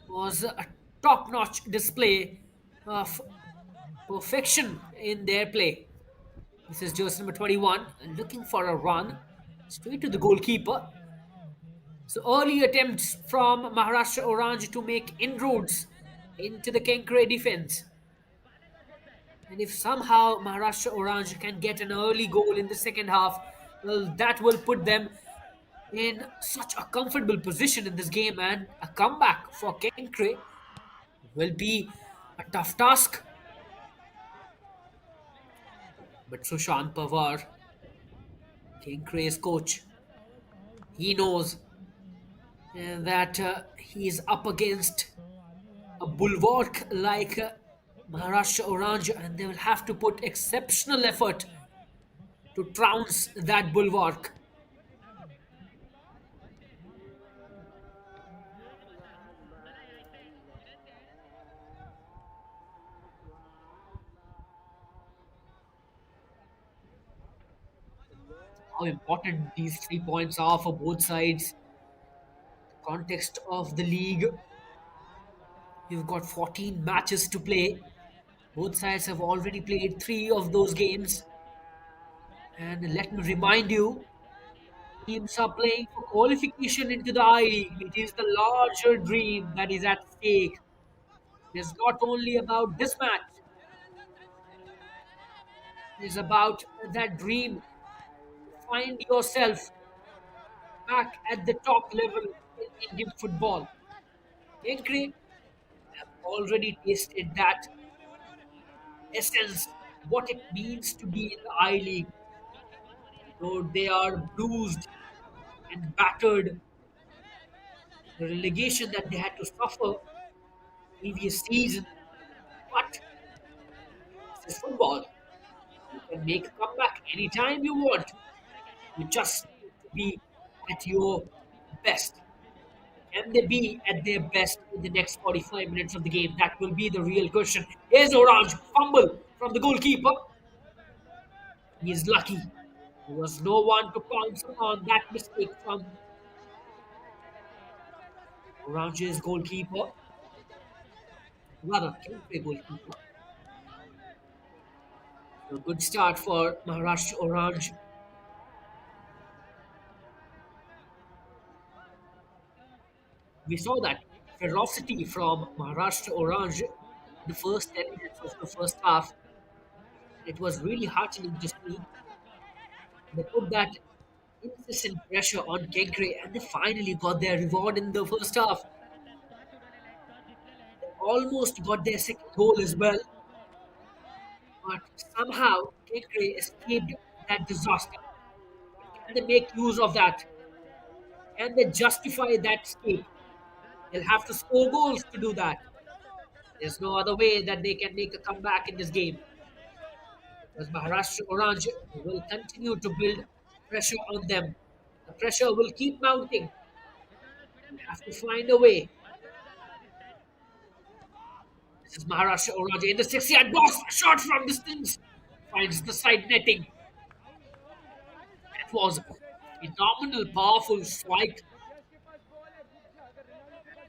was a top notch display of perfection in their play. This is jersey number 21, looking for a run straight to the goalkeeper. So early attempts from Maharashtra Orange to make inroads into the Kenkre defense. And if somehow Maharashtra Orange can get an early goal in the second half, well, that will put them in such a comfortable position in this game, and a comeback for Kenkre will be a tough task. But Sushant Pawar, Kenkre's coach, he knows that he is up against a bulwark like Maharashtra Orange, and they will have to put exceptional effort to trounce that bulwark. How important these 3 points are for both sides. Context of the league, you've got 14 matches to play. Both sides have already played three of those games. And let me remind you, teams are playing for qualification into the I League. It is the larger dream that is at stake. It is not only about this match, it is about that dream to find yourself back at the top level in Indian football. Kenkre have already tasted that essence, what it means to be in the I League. Though they are bruised and battered, the relegation that they had to suffer previous season. But this is football. You can make a comeback anytime you want. You just need to be at your best. Can they be at their best in the next 45 minutes of the game? That will be the real question. Here's Orange, fumble from the goalkeeper. He is lucky. There was no one to pounce upon that mistake from Orange's goalkeeper. Rather, Kenkre goalkeeper. So good start for Maharashtra Orange. We saw that ferocity from Maharashtra Orange in the first 10 minutes of the first half. It was really heartening to see. They put that incessant pressure on Kenkre and they finally got their reward in the first half. They almost got their second goal as well, but somehow Kenkre escaped that disaster. Can they make use of that? Can they justify that escape? They'll have to score goals to do that. There's no other way that they can make a comeback in this game. Because Maharashtra Orange will continue to build pressure on them. The pressure will keep mounting. You have to find a way. This is Maharashtra Orange in the 6 yard box. A shot from distance finds the side netting. That was a phenomenal, powerful strike.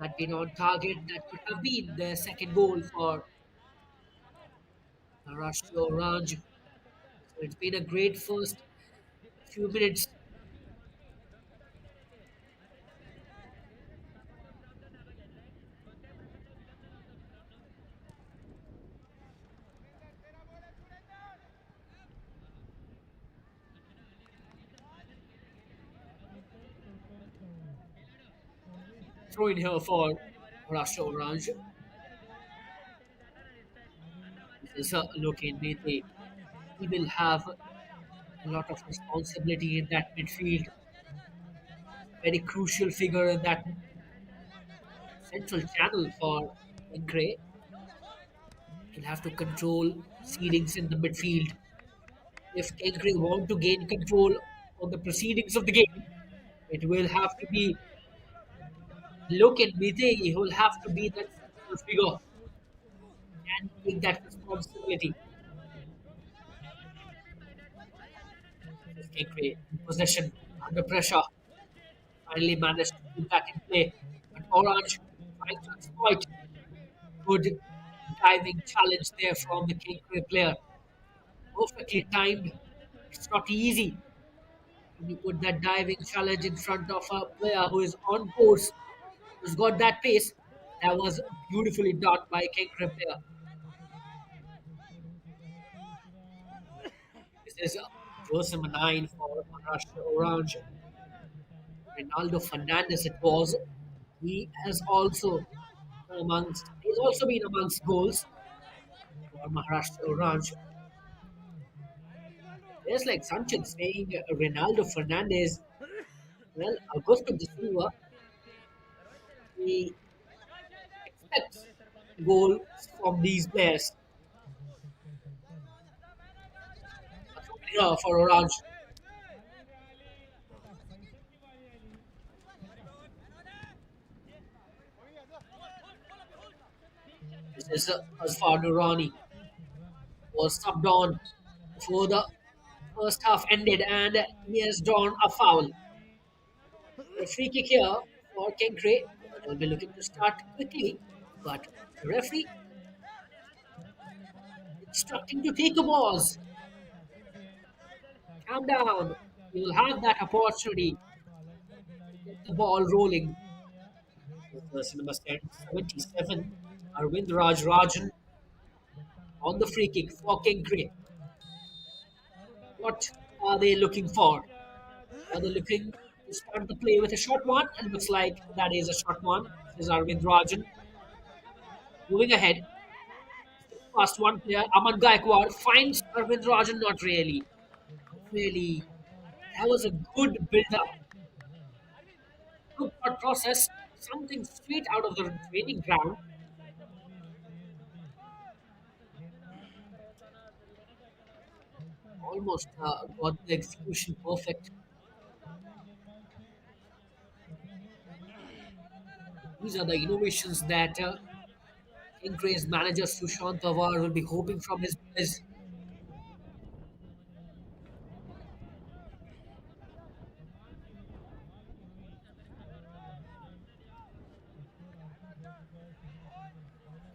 That been on target. That could have been the second goal for Maharashtra Orange. So it's been a great first Few minutes throw in here for Maharashtra Orange. This is look in Mete. He will have a lot of responsibility in that midfield. Very crucial figure in that central channel for Kenkre. He'll have to control proceedings in the midfield. If Kenkre want to gain control on the proceedings of the game, it will have to be look at Mite. He will have to be that central figure and take that responsibility. If Kenkre in possession under pressure finally managed to put that in play, but Orange trying to exploit good diving challenge there from the Kenkre player. Perfectly timed. It's not easy when you put that diving challenge in front of a player who is on course, who's got that pace. That was beautifully done by Kenkre player. This is jersey number 9 for Maharashtra Orange. Ronaldo Fernandez it was. He's also been amongst goals for Maharashtra Orange. Players like Sanchez saying Ronaldo Fernandez, well, Augusto de Silva, he expects goals from these players. For Orange. This is Asfar Nurani was subbed on before the first half ended and he has drawn a foul. A free kick here for Kenkre. They'll be looking to start quickly, but the referee instructing to take a pause. Calm down. You'll have that opportunity to get the ball rolling. Person number 77, Arvind Raj Rajan on the free kick for Kenkre. What are they looking for? Are they looking to start the play with a short one? It looks like that is a short one. This is Arvind Rajan. Moving ahead, past one player, Aman Gaikwad finds Arvind Rajan. Not really. Really. That was a good build up. Good thought process. Something straight out of the training ground. Almost got the execution perfect. These are the innovations that Kenkre's manager Sushant Pawar will be hoping from his players.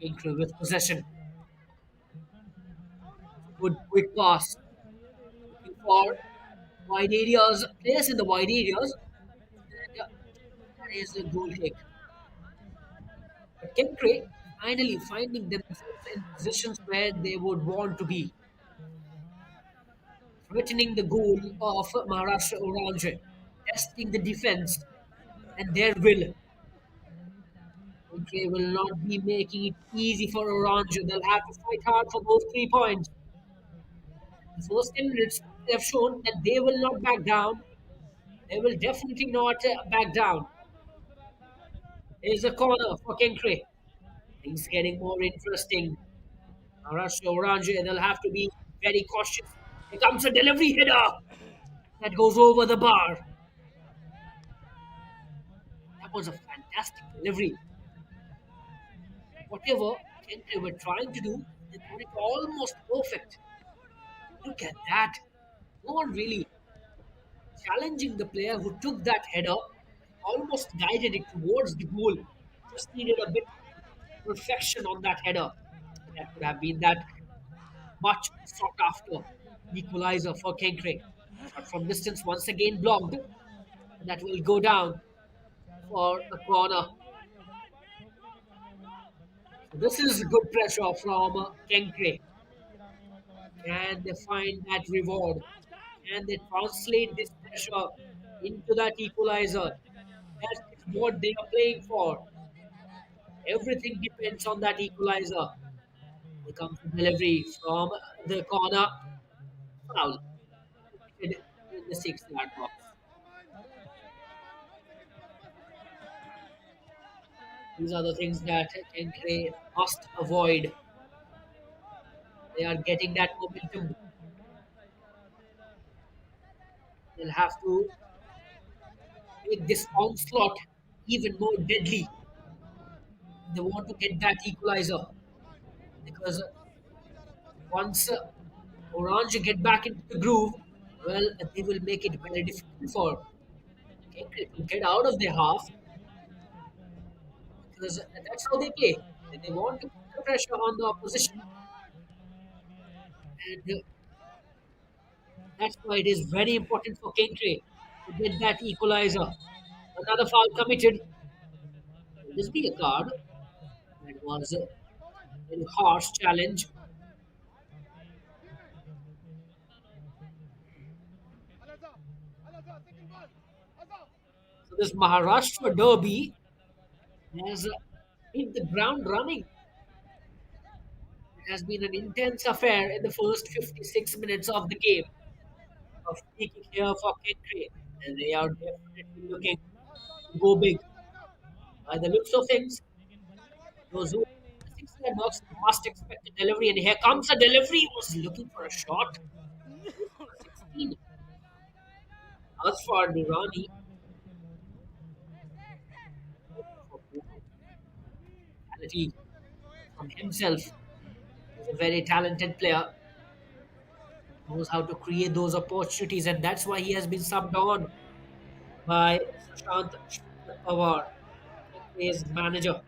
Kenkre with possession. Good quick pass. Looking for wide areas, players in the wide areas. And that is a goal kick. But Kenkre finally finding themselves in positions where they would want to be, threatening the goal of Maharashtra Oranje, testing the defense and their will. Kenkre will not be making it easy for Oranje. They'll have to fight hard for those 3 points. The first 10 minutes they have shown that they will not back down. They will definitely not back down. Here's a corner for Kenkre. Things getting more interesting. Maharashtra Oranje, they'll have to be very cautious. Here comes a delivery header that goes over the bar. That was a fantastic delivery. Whatever Kenkre were trying to do, they got it almost perfect. Look at that. No one really challenging the player who took that header, almost guided it towards the goal. Just needed a bit perfection on that header. That could have been that much sought after equalizer for Kenkre. Shot from distance once again blocked. That will go down for a corner. So this is good pressure from Kenkre. Can they find that reward? Can they translate this pressure into that equalizer? That is what they are playing for. Everything depends on that equalizer. Here comes the delivery from the corner. Foul. In the 6 yard box. These are the things that Kenkre must avoid. They are getting that momentum. They'll have to make this onslaught even more deadly. They want to get that equalizer because once Oranje get back into the groove, well, they will make it very difficult for Kenkre to get out of their half because that's how they play. They want to put the pressure on the opposition, and that's why it is very important for Kenkre to get that equalizer. Another foul committed. Will this be a card? That was a very harsh challenge. So this Maharashtra derby has hit the ground running. It has been an intense affair in the first 56 minutes of the game. Of speaking here for Kenkre, and they are definitely looking to go big. By the looks of things, those who are in the 6 yard box must expect a delivery, and here comes a delivery. He was looking for a shot. Goes for 16. As for Durrani, for quality from himself, he's a very talented player. Knows how to create those opportunities, and that's why he has been subbed on by Sushant Pawar, his manager.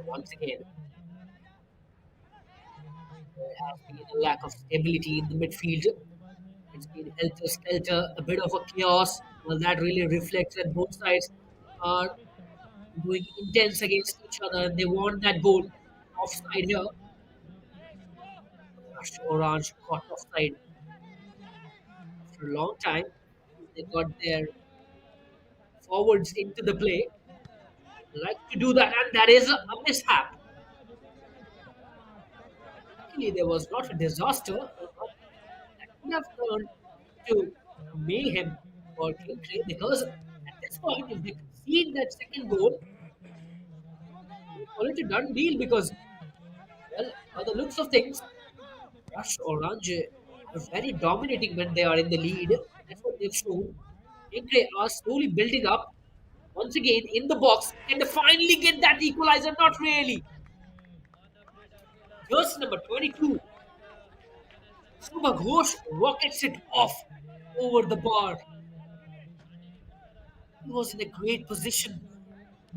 Once again, there has been a lack of stability in the midfield. It's been helter skelter, a bit of a chaos. Well, that really reflects that both sides are going intense against each other and they want that goal. Offside here. Gosh, Orange got offside after a long time. They got their forwards into the play. They like to do that, and that is a mishap. Luckily, there was not a disaster, but that could have turned to mayhem for Kenkre because at this point, if they concede that second goal, they call it a done deal because, well, by the looks of things, Rush Oranje are very dominating when they are in the lead. That's what they've shown. Kenkre are slowly building up. Once again, in the box. Can they finally get that equalizer? Not really. Jersey number 22. Subha Ghosh rockets it off over the bar. He was in a great position.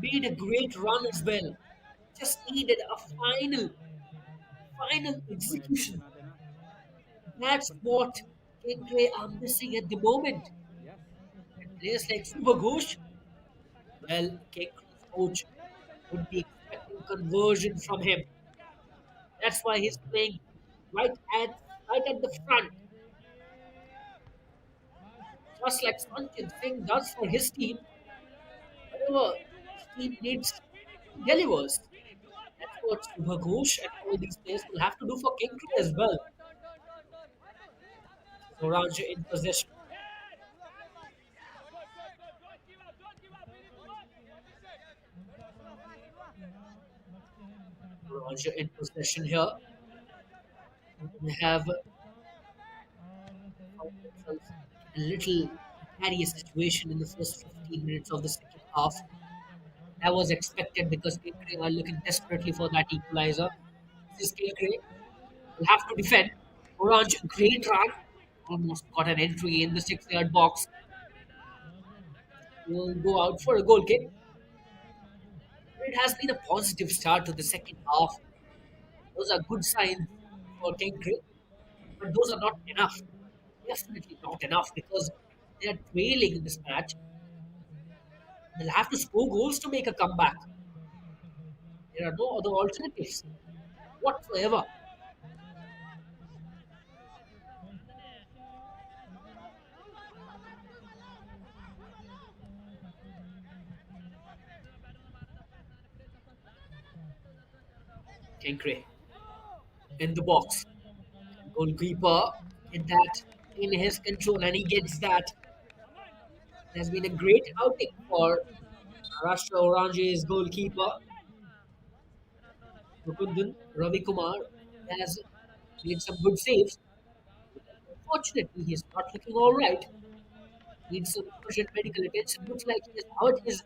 Made a great run as well. Just needed a final execution. That's what Kenkre are missing at the moment. Players like Subha Ghosh, well, Kenkre's coach would be expecting conversion from him. That's why he's playing right at right at the front, just like Sanchit Singh does for his team. Whatever his team needs, he delivers. That's what Subha Ghosh and all these players will have to do for Kenkre as well. Oranje in possession. Oranje in possession here. They have found themselves in a little precarious situation in the first 15 minutes of the second half. That was expected because Kenkre are looking desperately for that equalizer. This is Kenkre. Will have to defend. Orange, great run. Almost got an entry in the 6 yard box. Will go out for a goal kick. It has been a positive start to the second half. Those are good signs for Kenkre, but those are not enough. Definitely not enough because they are trailing in this match. They'll have to score goals to make a comeback. There are no other alternatives whatsoever. Kenkre in the box. Goalkeeper did that in his control and he gets that. It has been a great outing for Maharashtra Orange's goalkeeper, Mukundan Ravi Kumar. Has made some good saves. Unfortunately, he's not looking all right. Needs some urgent medical attention. Looks like he has hurt his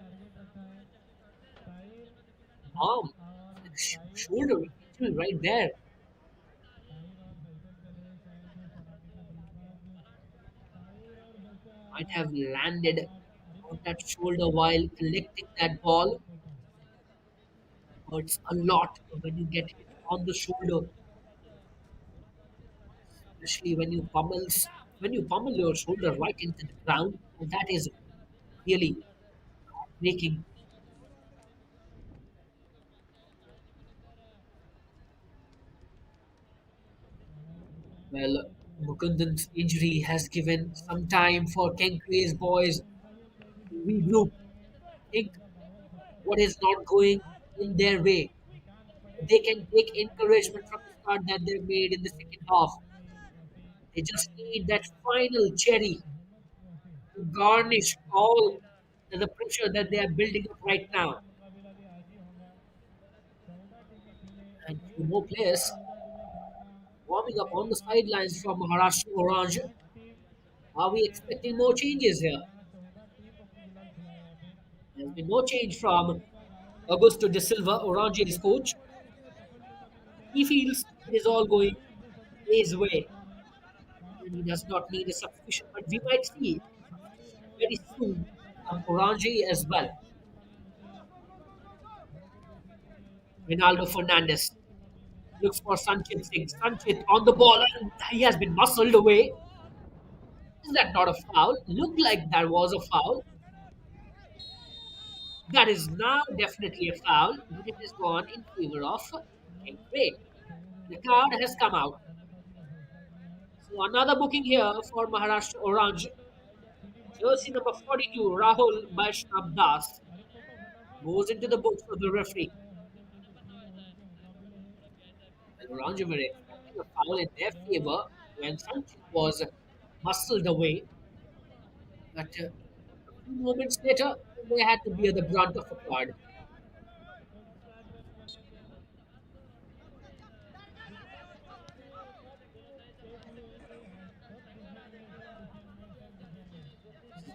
arm, shoulder injury right there. Might have landed on that shoulder while collecting that ball. Hurts a lot when you get hit on the shoulder, especially when you pummel your shoulder right into the ground. And that is really breaking. Well, Mukundan's injury has given some time for Kenkre's boys to regroup, think what is not going in their way. They can take encouragement from the start that they've made in the second half. They just need that final cherry to garnish all the pressure that they are building up right now. And few more players warming up on the sidelines from Maharashtra Orange. Are we expecting more changes here? There's been no change from Augusto de Silva, Orange's coach. He feels it is all going his way and he does not need a substitution. But we might see substitution very soon from Oranje as well. Ronaldo Fernandez looks for Sanchit Singh. Sanchit on the ball and he has been muscled away. Is that not a foul? Looked like that was a foul. That is now definitely a foul, but it has gone in favor of Kenkre. The card has come out. So another booking here for Maharashtra Orange. Jersey number 42, Rahul Vaishnav Das, goes into the books for the referee. And Oranje were expecting a foul in their favor when Sanchit was muscled away. But a few moments later, they had to bear the brunt of a card.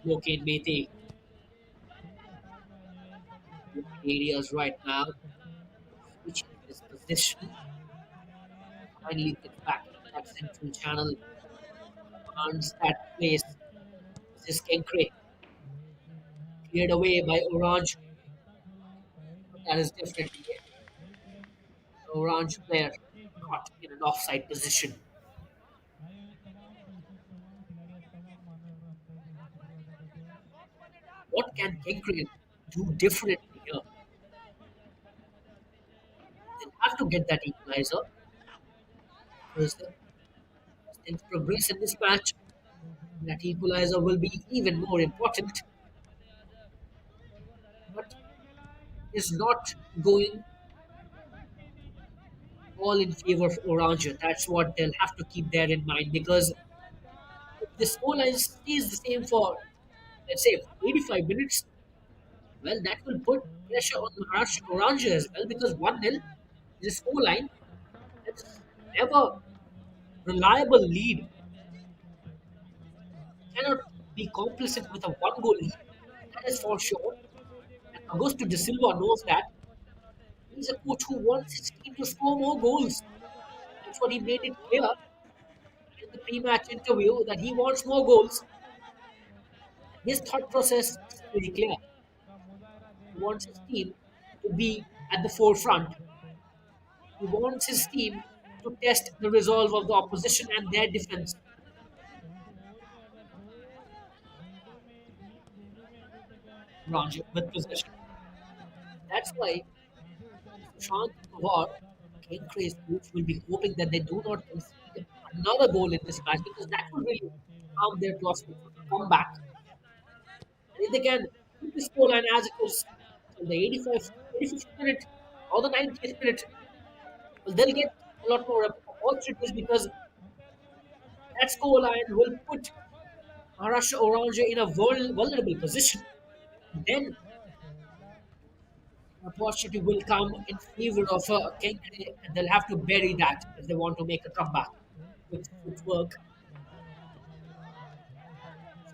Located Mete areas right now, switching his position. Finally gets back into that central channel, commands that place. This is Kenkre, cleared away by Orange. That is definitely an Orange player caught in an offside position. What can Kenkre do differently here? They'll have to get that equalizer because as things progress in this match, that equalizer will be even more important. But is not going all in favor of Orange. That's what they'll have to keep there in mind because if the scoreline stays the same for, let's say, 85 minutes, well, that will put pressure on Maharashtra Orange as well because 1-0 is a scoreline that's never reliable lead. Cannot be complicit with a one goal lead. That is for sure. And Augusto de Silva knows that. He's a coach who wants his team to score more goals. That's what he made it clear in the pre-match interview that he wants more goals. His thought process is pretty clear. He wants his team to be at the forefront. He wants his team to test the resolve of the opposition and their defense. Oranje with possession. That's why Sushant Pawar, Kenkre's coach, will be hoping that they do not concede another goal in this match because that will really harm their prospects of a comeback. And if they can keep the scoreline as it is till the 85th minute or the 90th minute, well, they'll get a lot more opportunities because that scoreline will put Maharashtra Oranje in a vulnerable position. Then an opportunity will come in favor of Kenkre, and they'll have to bury that if they want to make a comeback. With footwork,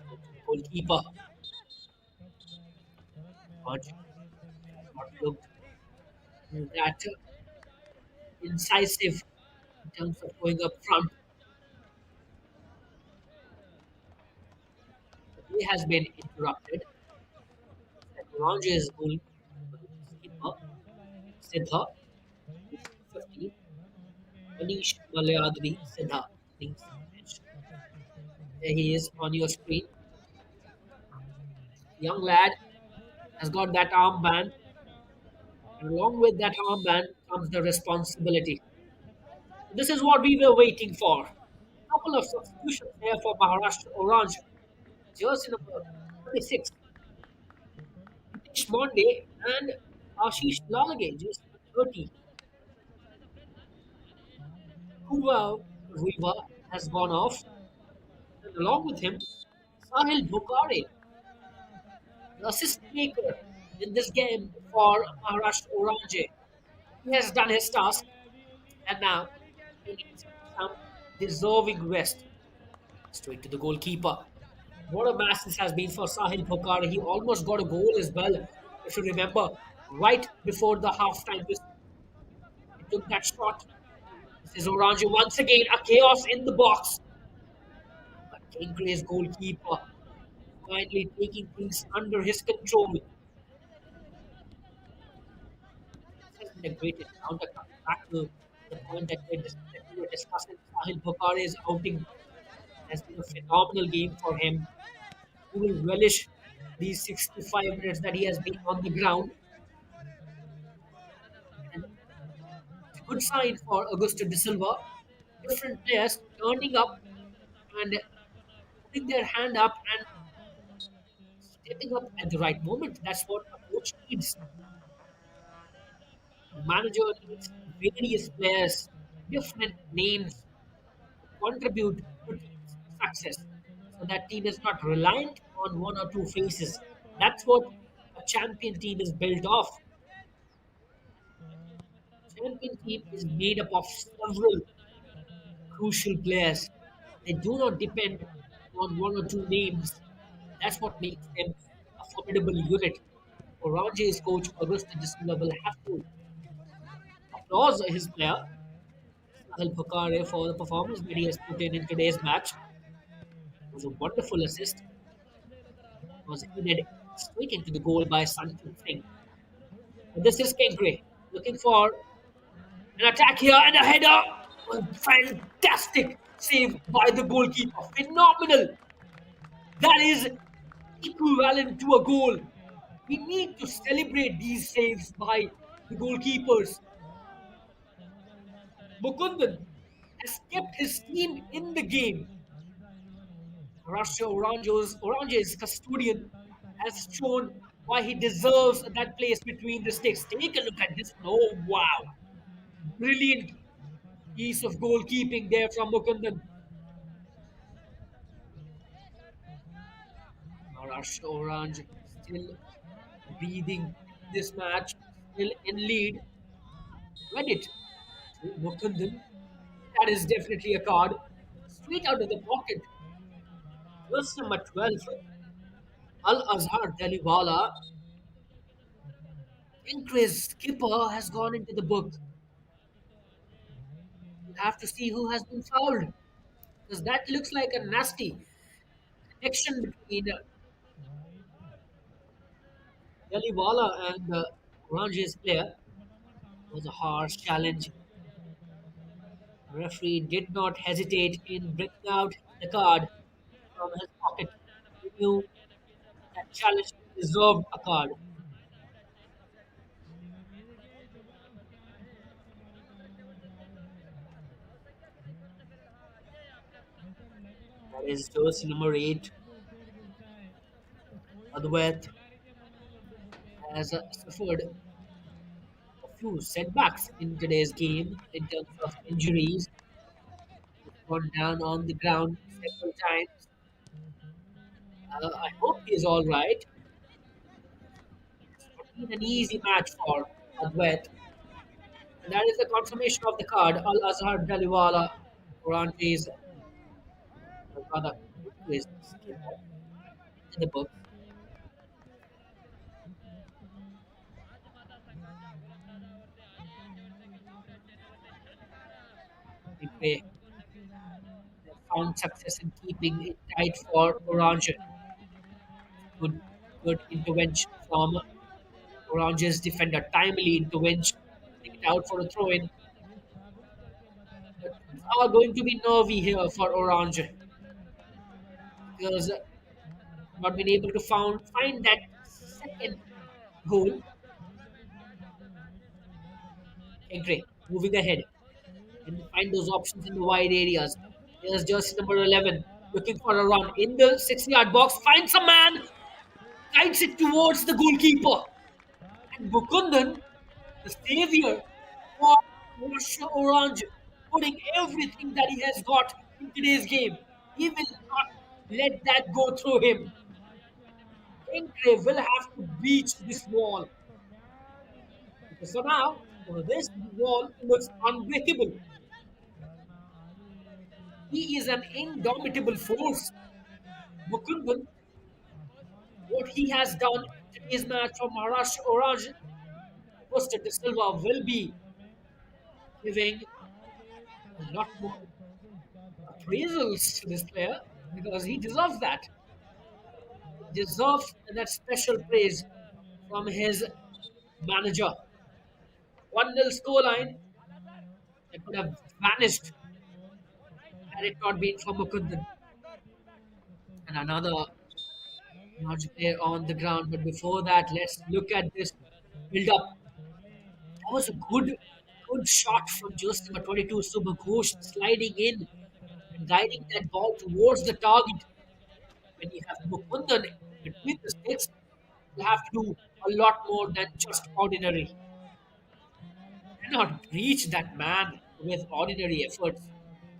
the goalkeeper, Oranje has not looked that incisive in terms of going up front. The play has been interrupted. Orange's goalkeeper, Siddha, 15, Manish Malayadri Siddha, please mention. There he is on your screen. Young lad has got that armband, and along with that armband comes the responsibility. This is what we were waiting for. Couple of substitutions there for Maharashtra Orange. Jersey number 36, Nitish Monde and Ashish Lalage, jersey number 30. Kuva Riva has gone off, and along with him, Sahil Bukare, the assist maker in this game for Maharashtra Oranje. He has done his task, and now he needs some deserving rest. Straight to the goalkeeper. What a match this has been for Sahil Bukare. He almost got a goal as well, if you remember, right before the half-time whistle. He took that shot. This is Oranje once again, a chaos in the box. But Kenkre's goalkeeper finally taking things under his control. This has been a great encounter coming back to the point that we were discussing. Sahil Bukare's outing has been a phenomenal game for him. He will relish these 65 minutes that he has been on the ground. And it's a good sign for Augusto de Silva. Different players turning up and putting their hand up and stepping up at the right moment. That's what a coach needs. A manager needs various players, different names to contribute to team's success. So that team is not reliant on one or two faces. That's what a champion team is built of. Champion team is made up of several crucial players. They do not depend on one or two names. That's what makes them a formidable unit. Orange's coach Augusto de Silva will have to applause his player Sahil Bukare for the performance that he has put in today's match. It was a wonderful assist. It was headed straight into the goal by Sanjit Singh. And this is Kenkre looking for an attack here and a header. A fantastic save by the goalkeeper. Phenomenal. That is equivalent to a goal. We need to celebrate these saves by the goalkeepers. Mukundan has kept his team in the game. Maharashtra Orange's custodian has shown why he deserves that place between the sticks. Take a look at this. Oh, wow. Brilliant piece of goalkeeping there from Mukundan. Maharashtra Orange still breathing this match, still in lead. Credit to Mukundan. That is definitely a card. Straight out of the pocket. Verse number 12. Al Azhar Daliwala. Kenkre's skipper has gone into the book. We'll have to see who has been fouled. Because that looks like a nasty connection between Daliwala and Orange's player was a harsh challenge. The referee did not hesitate in bringing out the card from his pocket. He knew that challenge deserved a card. That is jersey number 8. Adwait has suffered a few setbacks in today's game in terms of injuries. He's gone down on the ground several times. I hope he's all right. It's not been an easy match for Adwait. And that is the confirmation of the card. Al Azhar Daliwala, Orange's brother, is skipper in the book. Kenkre found success in keeping it tight for Orange. Good, good intervention from Orange's defender. Timely intervention. Take it out for a throw in. But things are going to be nervy here for Orange because not been able to find that second goal. Kenkre moving ahead and find those options in the wide areas. Here's jersey number 11 looking for a run in the 6-yard box. Finds a man, guides it towards the goalkeeper. And Bukundan, the savior for Russia Orange, putting everything that he has got in today's game. He will not let that go through him. Kenkre will have to breach this wall. Because for now, for this wall looks unbreakable. He is an indomitable force. Mukundan, what he has done in today's match for Maharashtra Orange, Costa de Silva will be giving a lot more appraisals to this player because he deserves that. He deserves that special praise from his manager. 1-0 scoreline that could have vanished had it not been for Mukundan. And another large player on the ground. But before that, let's look at this build up. That was a good shot from just number 22, Subha Ghosh, sliding in and guiding that ball towards the target. When you have Mukundan between the sticks, you have to do a lot more than just ordinary. You cannot reach that man with ordinary efforts.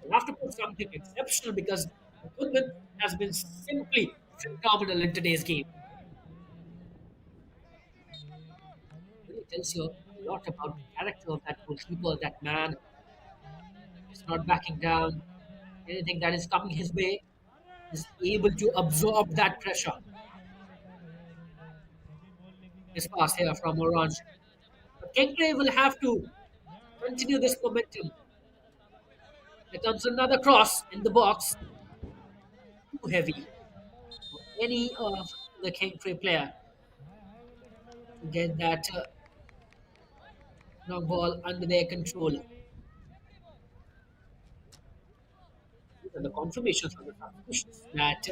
You have to put something exceptional because Mukundan has been simply phenomenal in today's game. Really tells you a lot about the character of that goalkeeper. That man is not backing down. Anything that is coming his way is able to absorb that pressure. This pass here from Orange. But Kenkre will have to continue this momentum. There comes another cross in the box. Too heavy for any of the Kenkre player to get that long ball under their control. These are the confirmations of the substitutions that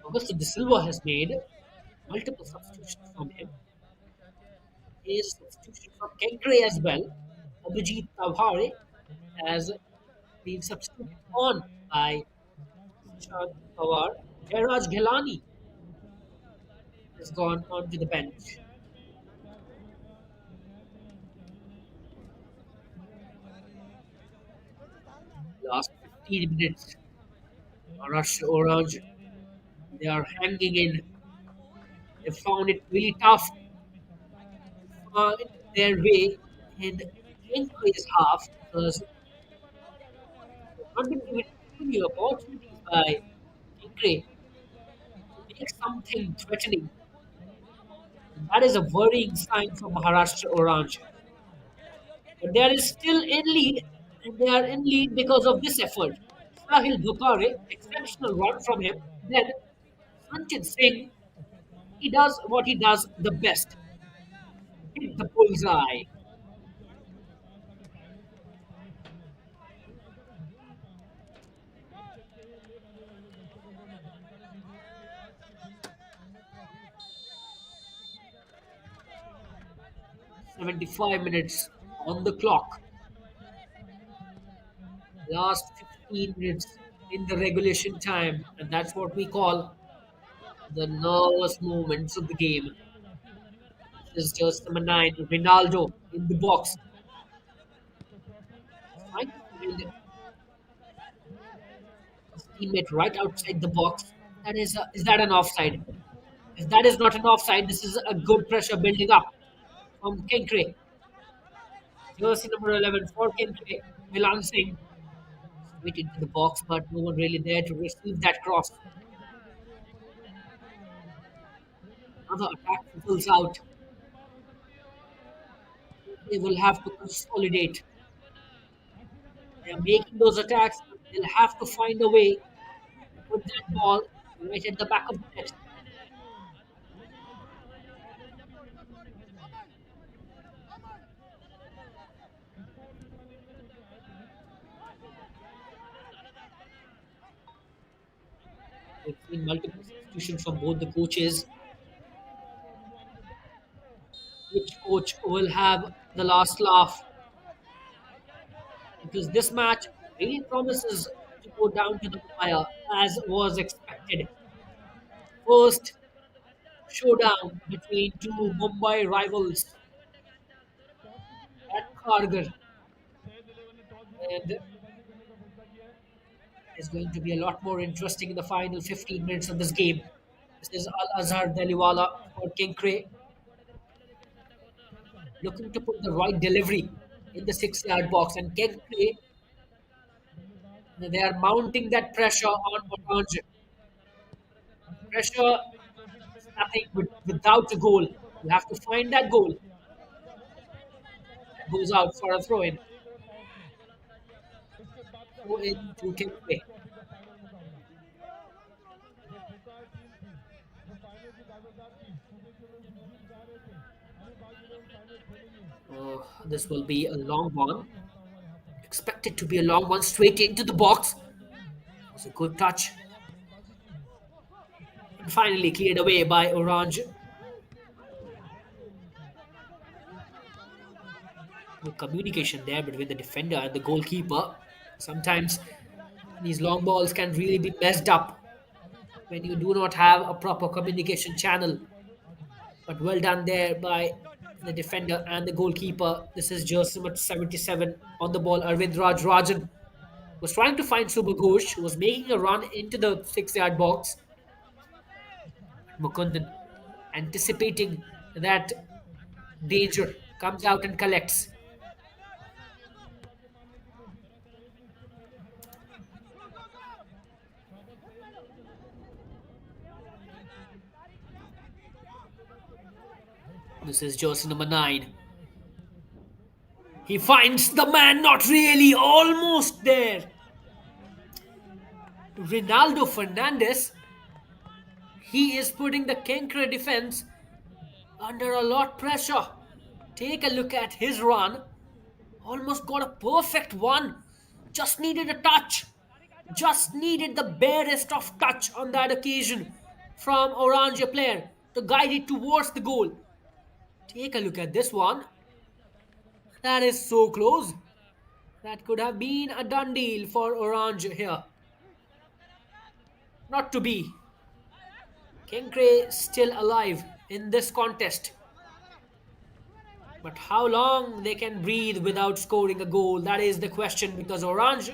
Augusto de Silva has made. Multiple substitutions from him. His substitution from Kenkre as well. Abhijit Tavhare has been substituted on by Sushant Pawar. Jairaj Ghelani has gone onto the bench. Last 15 minutes, Maharashtra Orange, they are hanging in. They found it really tough to find their way in Kenkre's half because they've not been given too many opportunities by Kenkre to make something threatening. And that is a worrying sign for Maharashtra Orange. But they are still in lead, and they are in lead because of this effort. Sahil Bukare, exceptional run from him. Then Sanchit Singh, he does what he does the best. hit the bullseye. 75 minutes on the clock. Last 15 minutes in the regulation time, and that's what we call the nervous moments of the game. This is just number 9, Ronaldo in the box, trying to find his teammate right outside the box. Is that an offside? If that is not an offside, this is a good pressure building up from Kenkre. Jersey number 11 for Kenkre, Milan Singh straight into the box, but no one really there to receive that cross. Another attack fizzles out. They will have to consolidate. They are making those attacks, but they'll have to find a way to put that ball right at the back of the net. We've seen multiple substitutions from both the coaches. Which coach will have the last laugh? Because this match really promises to go down to the wire as was expected. First showdown between two Mumbai rivals at Kharghar, and is going to be a lot more interesting in the final 15 minutes of this game. This is Al Azhar Deliwala for Kenkre, looking to put the right delivery in the 6 yard box, and Kenkre, they are mounting that pressure on Oranje. Pressure is nothing without a goal. You have to find that goal that goes out for a throw in. Throw in to Kenkre. This will be a long one. Expected to be a long one straight into the box. It was a good touch. And finally cleared away by Orange. Good communication there between the defender and the goalkeeper. Sometimes these long balls can really be messed up when you do not have a proper communication channel. But well done there by the defender and the goalkeeper. This is just number 77 on the ball. Arvind Raj Rajan was trying to find Subha Ghosh, who was making a run into the 6 yard box. Mukundan, anticipating that danger, comes out and collects. This is jersey number 9. He finds the man, not really, almost there. Ronaldo Fernandez. He is putting the Kenkre defense under a lot pressure. Take a look at his run. Almost got a perfect one. Just needed a touch. Just needed the barest of touch on that occasion from Oranje player to guide it towards the goal. Take a look at this one. That is so close. That could have been a done deal for Orange here. Not to be. Kenkre still alive in this contest. But how long they can breathe without scoring a goal, that is the question, because Orange,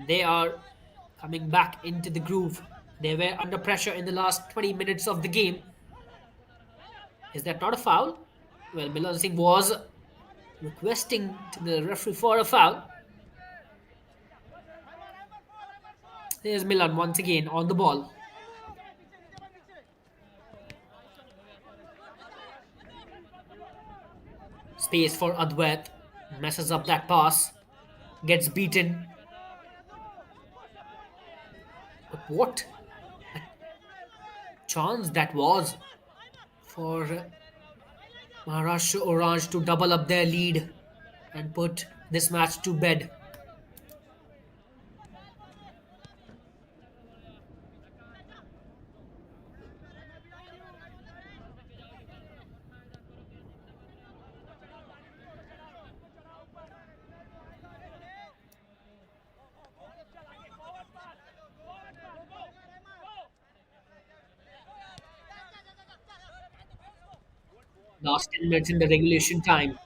they are coming back into the groove. They were under pressure in the last 20 minutes of the game. Is that not a foul? Well, Milan Singh was requesting to the referee for a foul. There's Milan once again on the ball. Space for Adwait. Messes up that pass. Gets beaten. But what a chance that was for Maharashtra Orange to double up their lead and put this match to bed. Last 10 minutes in the regulation time.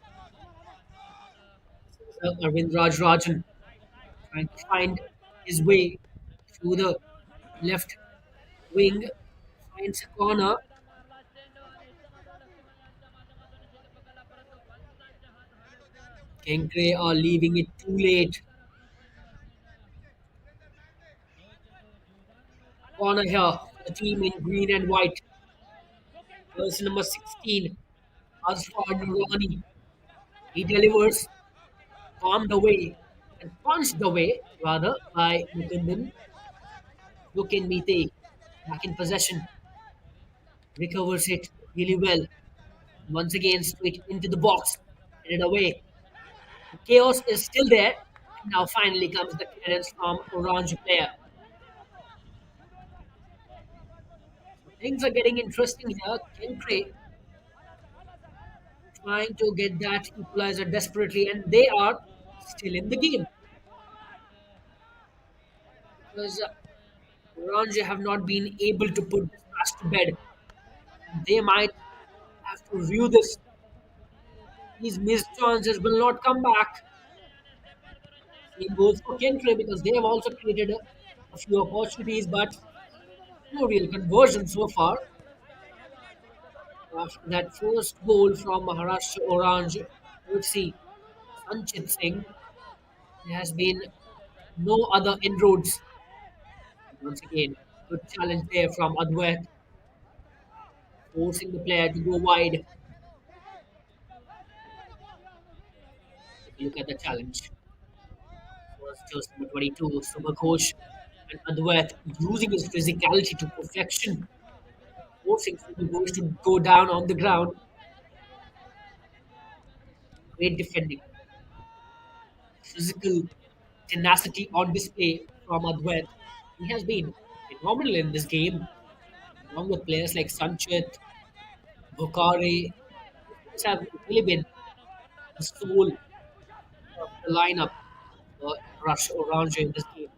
Arvind Rajan trying to find his way through the left wing, finds a corner. Kenkre are leaving it too late. Corner here for the team in green and white. Person number 16, Asfar Nurani. He delivers, palmed away and punched away, rather, by Mukundan. Look in Mite, back in possession, recovers it really well. Once again, straight into the box, headed away. The chaos is still there. And now finally comes the clearance from Oranje player. So things are getting interesting here. Kenkre trying to get that equalizer desperately, and they are still in the game because Oranje have not been able to put this match to bed. They might have to review this. These missed chances will not come back. Same goes for Kenkre because they have also created a few opportunities, but no real conversion so far. After that first goal from Maharashtra Orange, would see Sanchit Singh. There has been no other inroads. Once again, good challenge there from Adwait, forcing the player to go wide. Take a look at the challenge. Was just number 22, Subhaghosh, and Adwait using his physicality to perfection, forcing Subhaghosh to go down on the ground. Great defending, physical tenacity on display from Adwait. He has been phenomenal in this game, along with players like Sanchit, Bukare. These have really been the soul of the lineup for Rush Oranje in this game.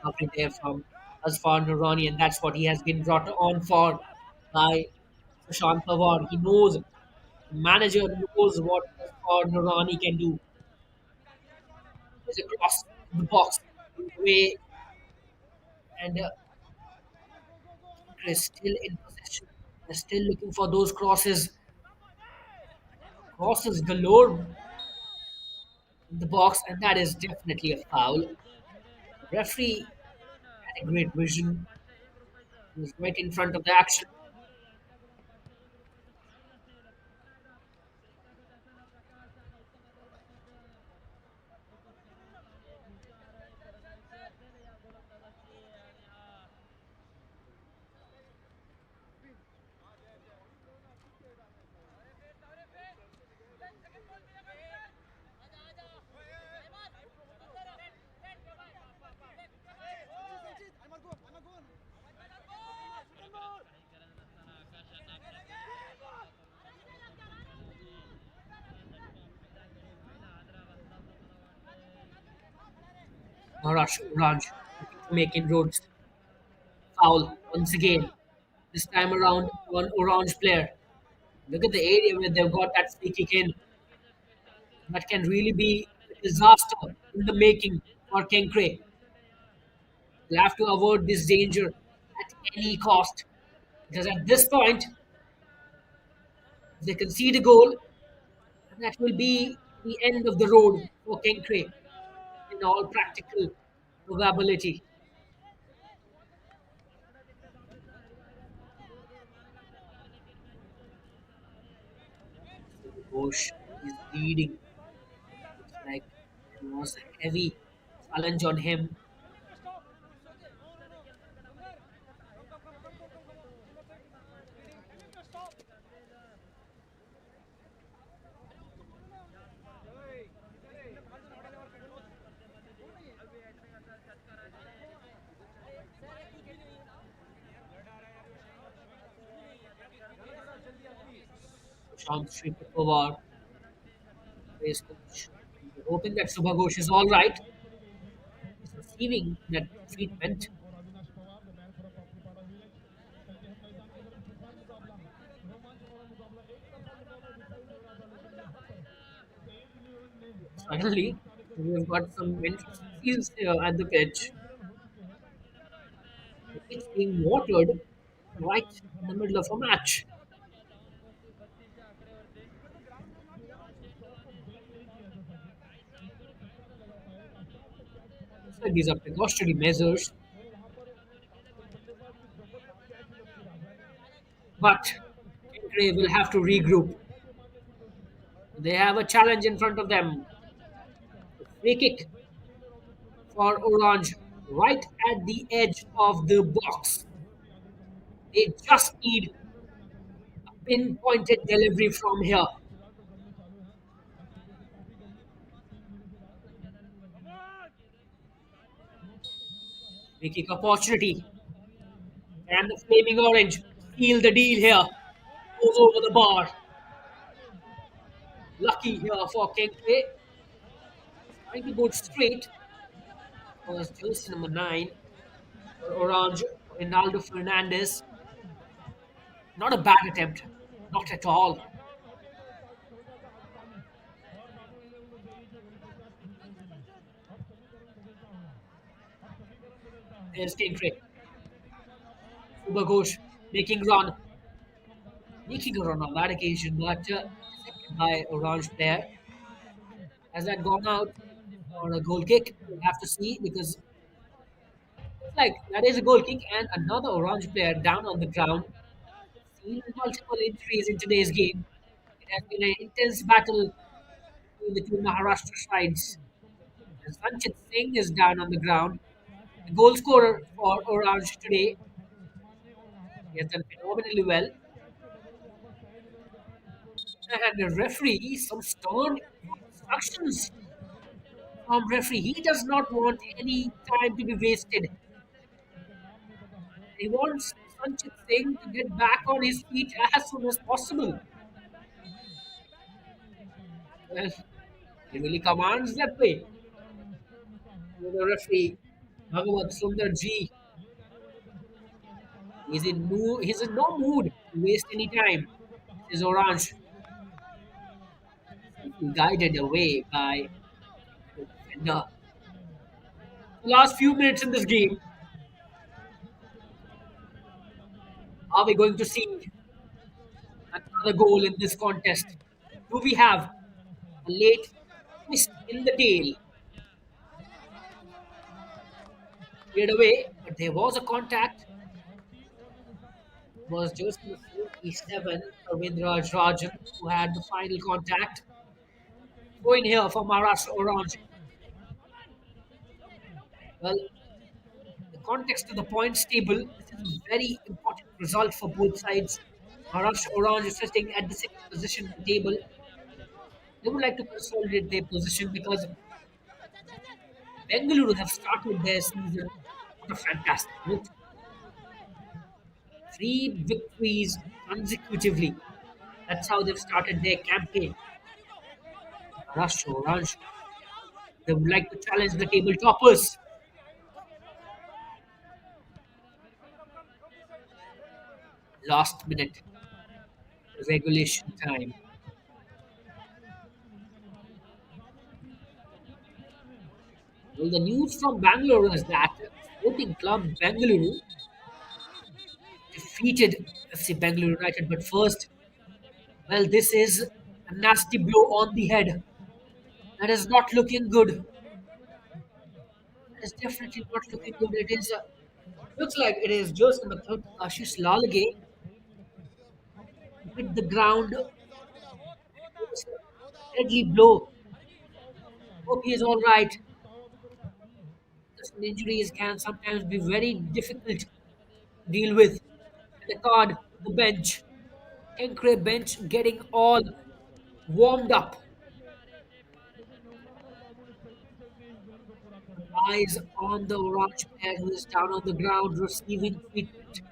Recovery there from Asfar Nurani, and that's what he has been brought on for by Sushant Pawar. He knows, the manager knows what Asfar Nurani can do. There's a cross in the box, way, and Chris still in possession. They're still looking for those crosses galore in the box, and that is definitely a foul. The referee had a great vision. He was right in front of the action. Maharashtra Orange looking to make inroads. Foul once again. This time around, one Orange player. Look at the area where they've got that free kick in. That can really be a disaster in the making for Kenkre. They'll have to avoid this danger at any cost. Because at this point, if they concede a goal, that will be the end of the road for Kenkre in all practical probability. Ghosh is leading. Looks like there was a heavy challenge on him. Sean Shrikapawar, race coach. We're hoping that Subhagosh is all right. He's receiving that treatment. Finally, we've got some interesting scenes here at the pitch. The pitch being watered right in the middle of a match. Looks like these are precautionary measures, but Kenkre will have to regroup. They have a challenge in front of them. Free kick for Orange right at the edge of the box. They just need pinpointed delivery from here. Free kick opportunity. And the Flaming Orange seal the deal here. Goes over the bar. Lucky here for Kenkre. Trying to go straight. Was jersey number 9 for Orange. Ronaldo Fernandez. Not a bad attempt. Not at all. There's Kenkre. Subhagosh making run. Making a run on that occasion, but intercepted by Orange player. Has that gone out or a goal kick? We'll have to see because it's like that is a goal kick and another Orange player down on the ground. Seen multiple injuries in today's game. It has been an intense battle between the two Maharashtra sides. And Sanchit Singh is down on the ground. The goal scorer for Orange today. He has done phenomenally well. And the referee, some stern instructions from referee. He does not want any time to be wasted. He wants Sanchit Singh to get back on his feet as soon as possible. Well, he really commands that way. The referee, Bhagavat Sundar Ji, he's in no mood to waste any time. This is Orange, guided away by the defender. The last few minutes in this game, are we going to see another goal in this contest? Do we have a late twist in the tail? Cleared away, but there was a contact. It was just the 47, Ravindraj Rajan, who had the final contact. Going here for Maharashtra Orange. Well, the context of the points table, this is a very important result for both sides. Maharashtra Orange is sitting at the sixth position of the table. They would like to consolidate their position because Bengaluru have started their season on a fantastic note. Three victories consecutively. That's how they've started their campaign. Maharashtra Orange, they would like to challenge the table toppers. Last minute regulation time. Well, the news from Bangalore is that Sporting Club Bengaluru defeated FC Bangalore United. But first, well, this is a nasty blow on the head. That is not looking good. That is definitely not looking good. It is looks like it is just in the third Ashish Lalage hit the ground. It was a deadly blow. Hope he is all right. Such injuries can sometimes be very difficult to deal with. The card, the bench, Kenkre bench getting all warmed up. Eyes on the Oranje player who is down on the ground receiving treatment.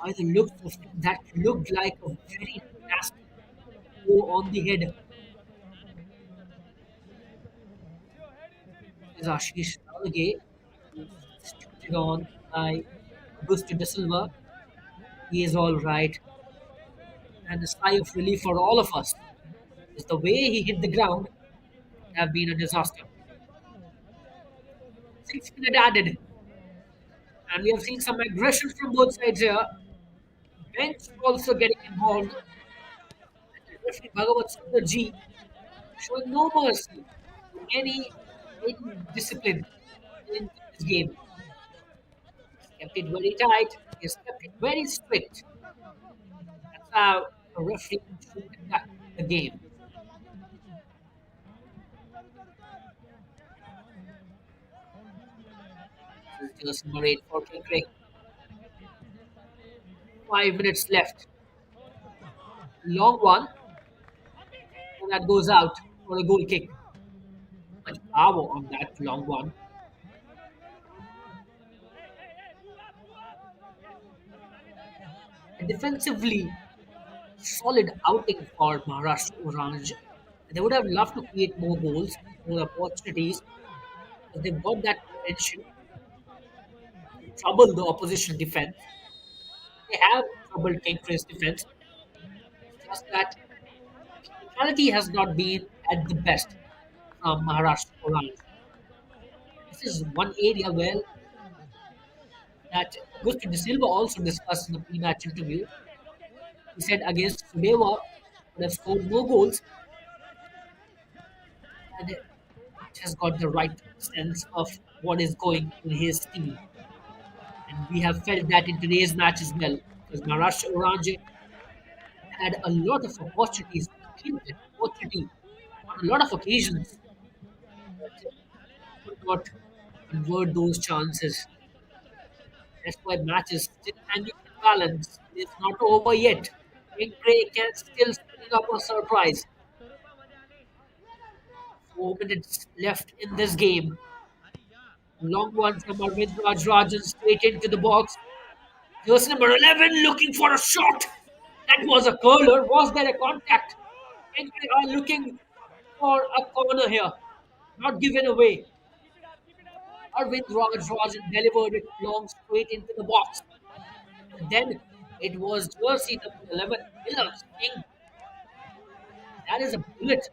By the looks of it, that looked like a very nasty blow on the head. Is Ashish Nalage, who's substituted on by Augusto de Silva. He is all right, and a sigh of relief for all of us is the way he hit the ground would have been a disaster. 6 minutes added, and we have seen some aggression from both sides here. Bench also getting involved. And referee Bhagavat Sundar Ji showing no mercy to any discipline in this game. He's kept it very tight. He's kept it very strict. That's how a referee should conduct the game. This is just number 8 for Kenkre. 5 minutes left. Long one, and that goes out for a goal kick. Much power on that long one. And defensively, solid outing for Maharashtra Oranje. They would have loved to create more goals, more opportunities, because they've got that potential to trouble the opposition defense. They have troubled Kenkre's defense. It's just that technicality has not been at the best from Maharashtra Oranje. This is one area where that Augusto de Silva also discussed in the pre-match interview. He said against Sudeva would have scored more goals and it has got the right sense of what is going in his team. And we have felt that in today's match as well, because Maharashtra Oranje had a lot of opportunities, a clear opportunity on a lot of occasions, but could not convert those chances. That's why matches still hanging in balance. It's not over yet. Kenkre can still spring up a surprise. 4 minutes left in this game. Long one from Arvind Rajan straight into the box. Jersey number 11 looking for a shot. That was a curler. Was there a contact? Kenkre are looking for a corner here. Not given away. Arvind Rajan delivered it long straight into the box. And then it was jersey number 11, Miller King. That is a bullet.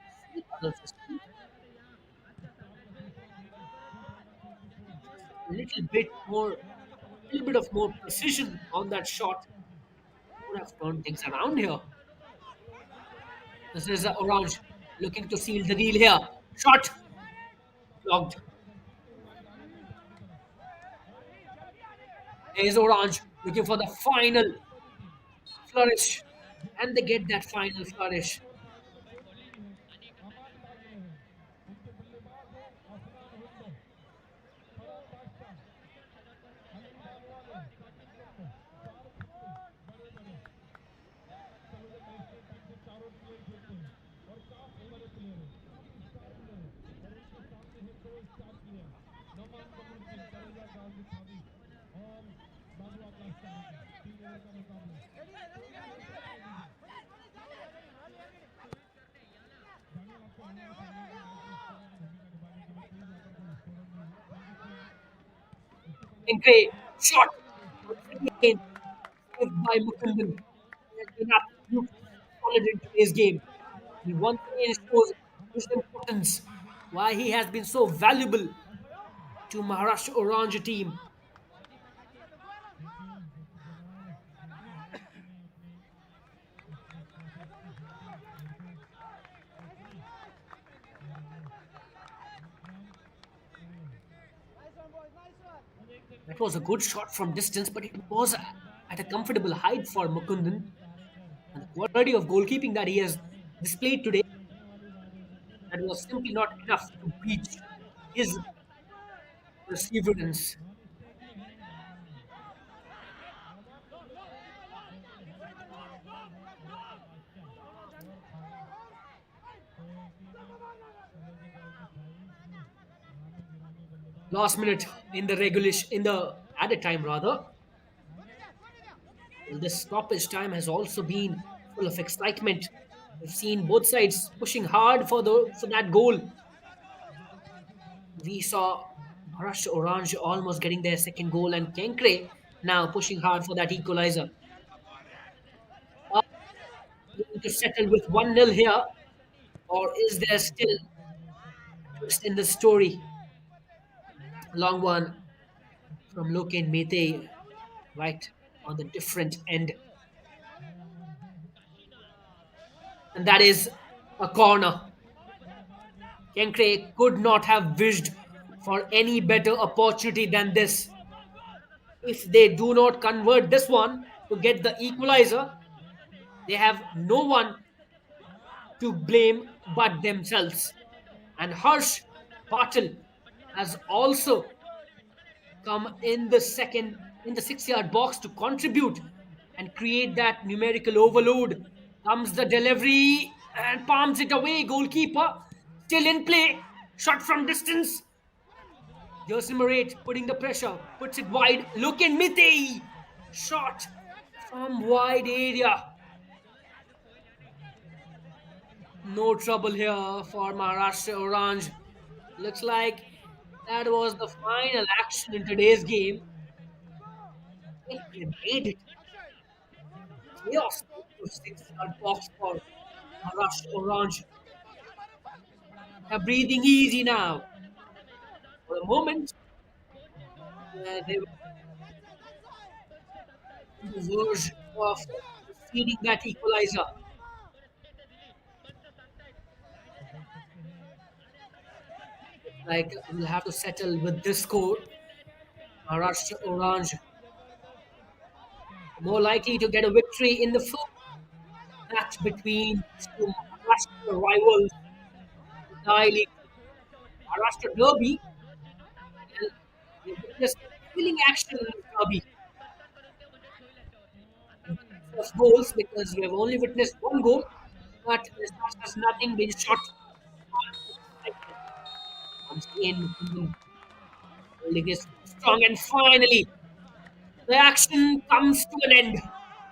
A little bit more, a little bit of more precision on that shot would have turned things around here. This is Orange looking to seal the deal here. Shot blocked. There's Orange looking for the final flourish, and they get that final flourish. Kenkre shot again saved by Mukundan. He has been absolutely solid in today's game. He once again shows his importance, why he has been so valuable to Maharashtra Orange team. That was a good shot from distance, but it was at a comfortable height for Mukundan. And the quality of goalkeeping that he has displayed today, that was simply not enough to breach his perseverance. Last minute in the regulation, in the added time rather, Well, this stoppage time has also been full of excitement. We've seen both sides pushing hard for that goal. We saw Maharashtra Orange almost getting their second goal, and Kenkre now pushing hard for that equalizer. Are we going to settle with 1-0 here, or is there still a twist in the story? Long one from Loken Mete, right on the different end. And that is a corner. Kenkre could not have wished for any better opportunity than this. If they do not convert this one to get the equalizer, they have no one to blame but themselves. And Harsh Patel has also come in the 6 yard box to contribute and create that numerical overload. Comes the delivery and palms it away. Goalkeeper still in play. Shot from distance. Jerson Morat putting the pressure, puts it wide. Look in Mite. Shot from wide area. No trouble here for Maharashtra Orange. Looks like that was the final action in today's game. They made it chaos into 6 yard box for Maharashtra Orange. They're breathing easy now. For a moment, they were on the verge of conceding that equalizer. Like we'll have to settle with this score. Maharashtra Orange more likely to get a victory in the first match between these two Maharashtra rivals. Entirely Maharashtra Derby. Well, we witnessed thrilling action in this derby. Of goals because we have only witnessed one goal, but there's has nothing been shot on excitement. Once again, Mukundan holding is strong, and finally the action comes to an end.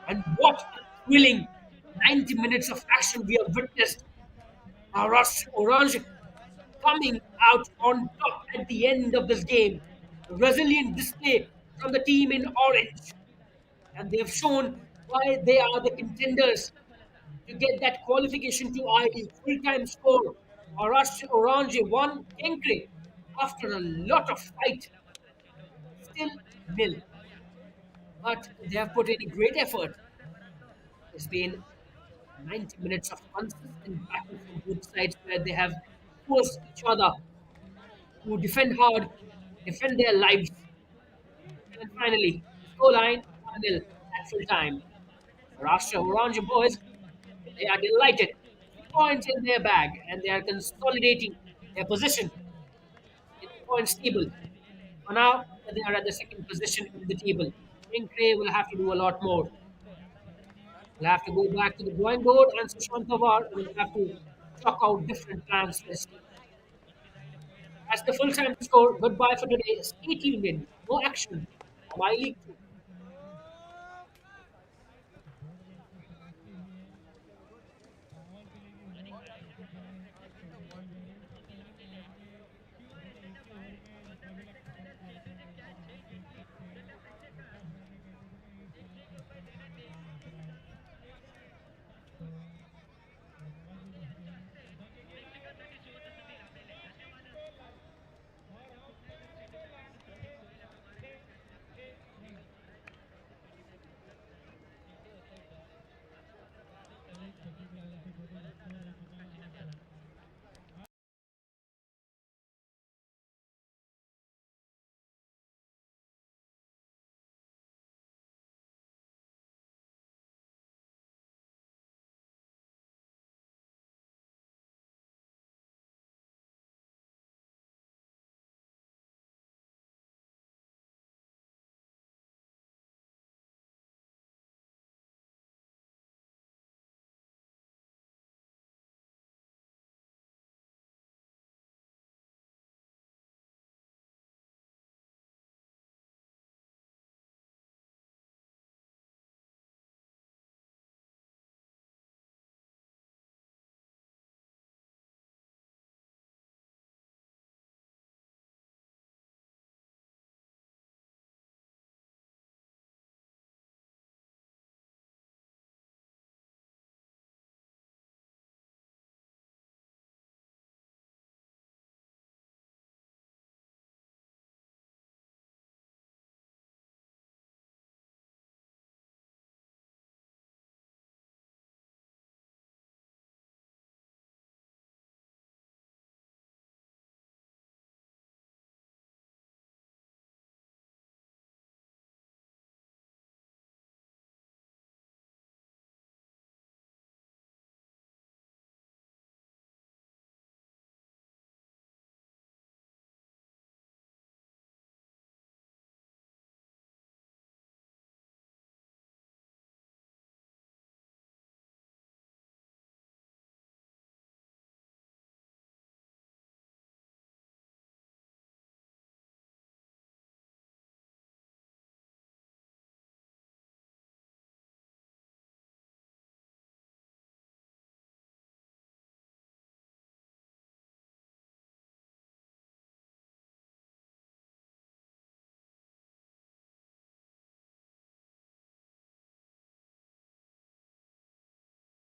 And what a thrilling 90 minutes of action we have witnessed. Maharashtra Orange coming out on top at the end of this game. A resilient display from the team in orange, and they have shown why they are the contenders to get that qualification to IE. Full-time score. Maharashtra Oranje won Kenkre after a lot of fight. Still nil. But they have put in a great effort. It's been 90 minutes of consistent battle from both sides where they have forced each other to defend hard, defend their lives. And finally, the scoreline 1-0 at full time. Maharashtra Oranje boys, they are delighted. 3 points in their bag, and they are consolidating their position in the points table. For now, they are at the second position in the table. Kenkre will have to do a lot more. We'll have to go back to the drawing board, and Sushant Pawar will have to chalk out different plans for his team. That's the full time score. Goodbye for today. Stay tuned in. No action. My League 2.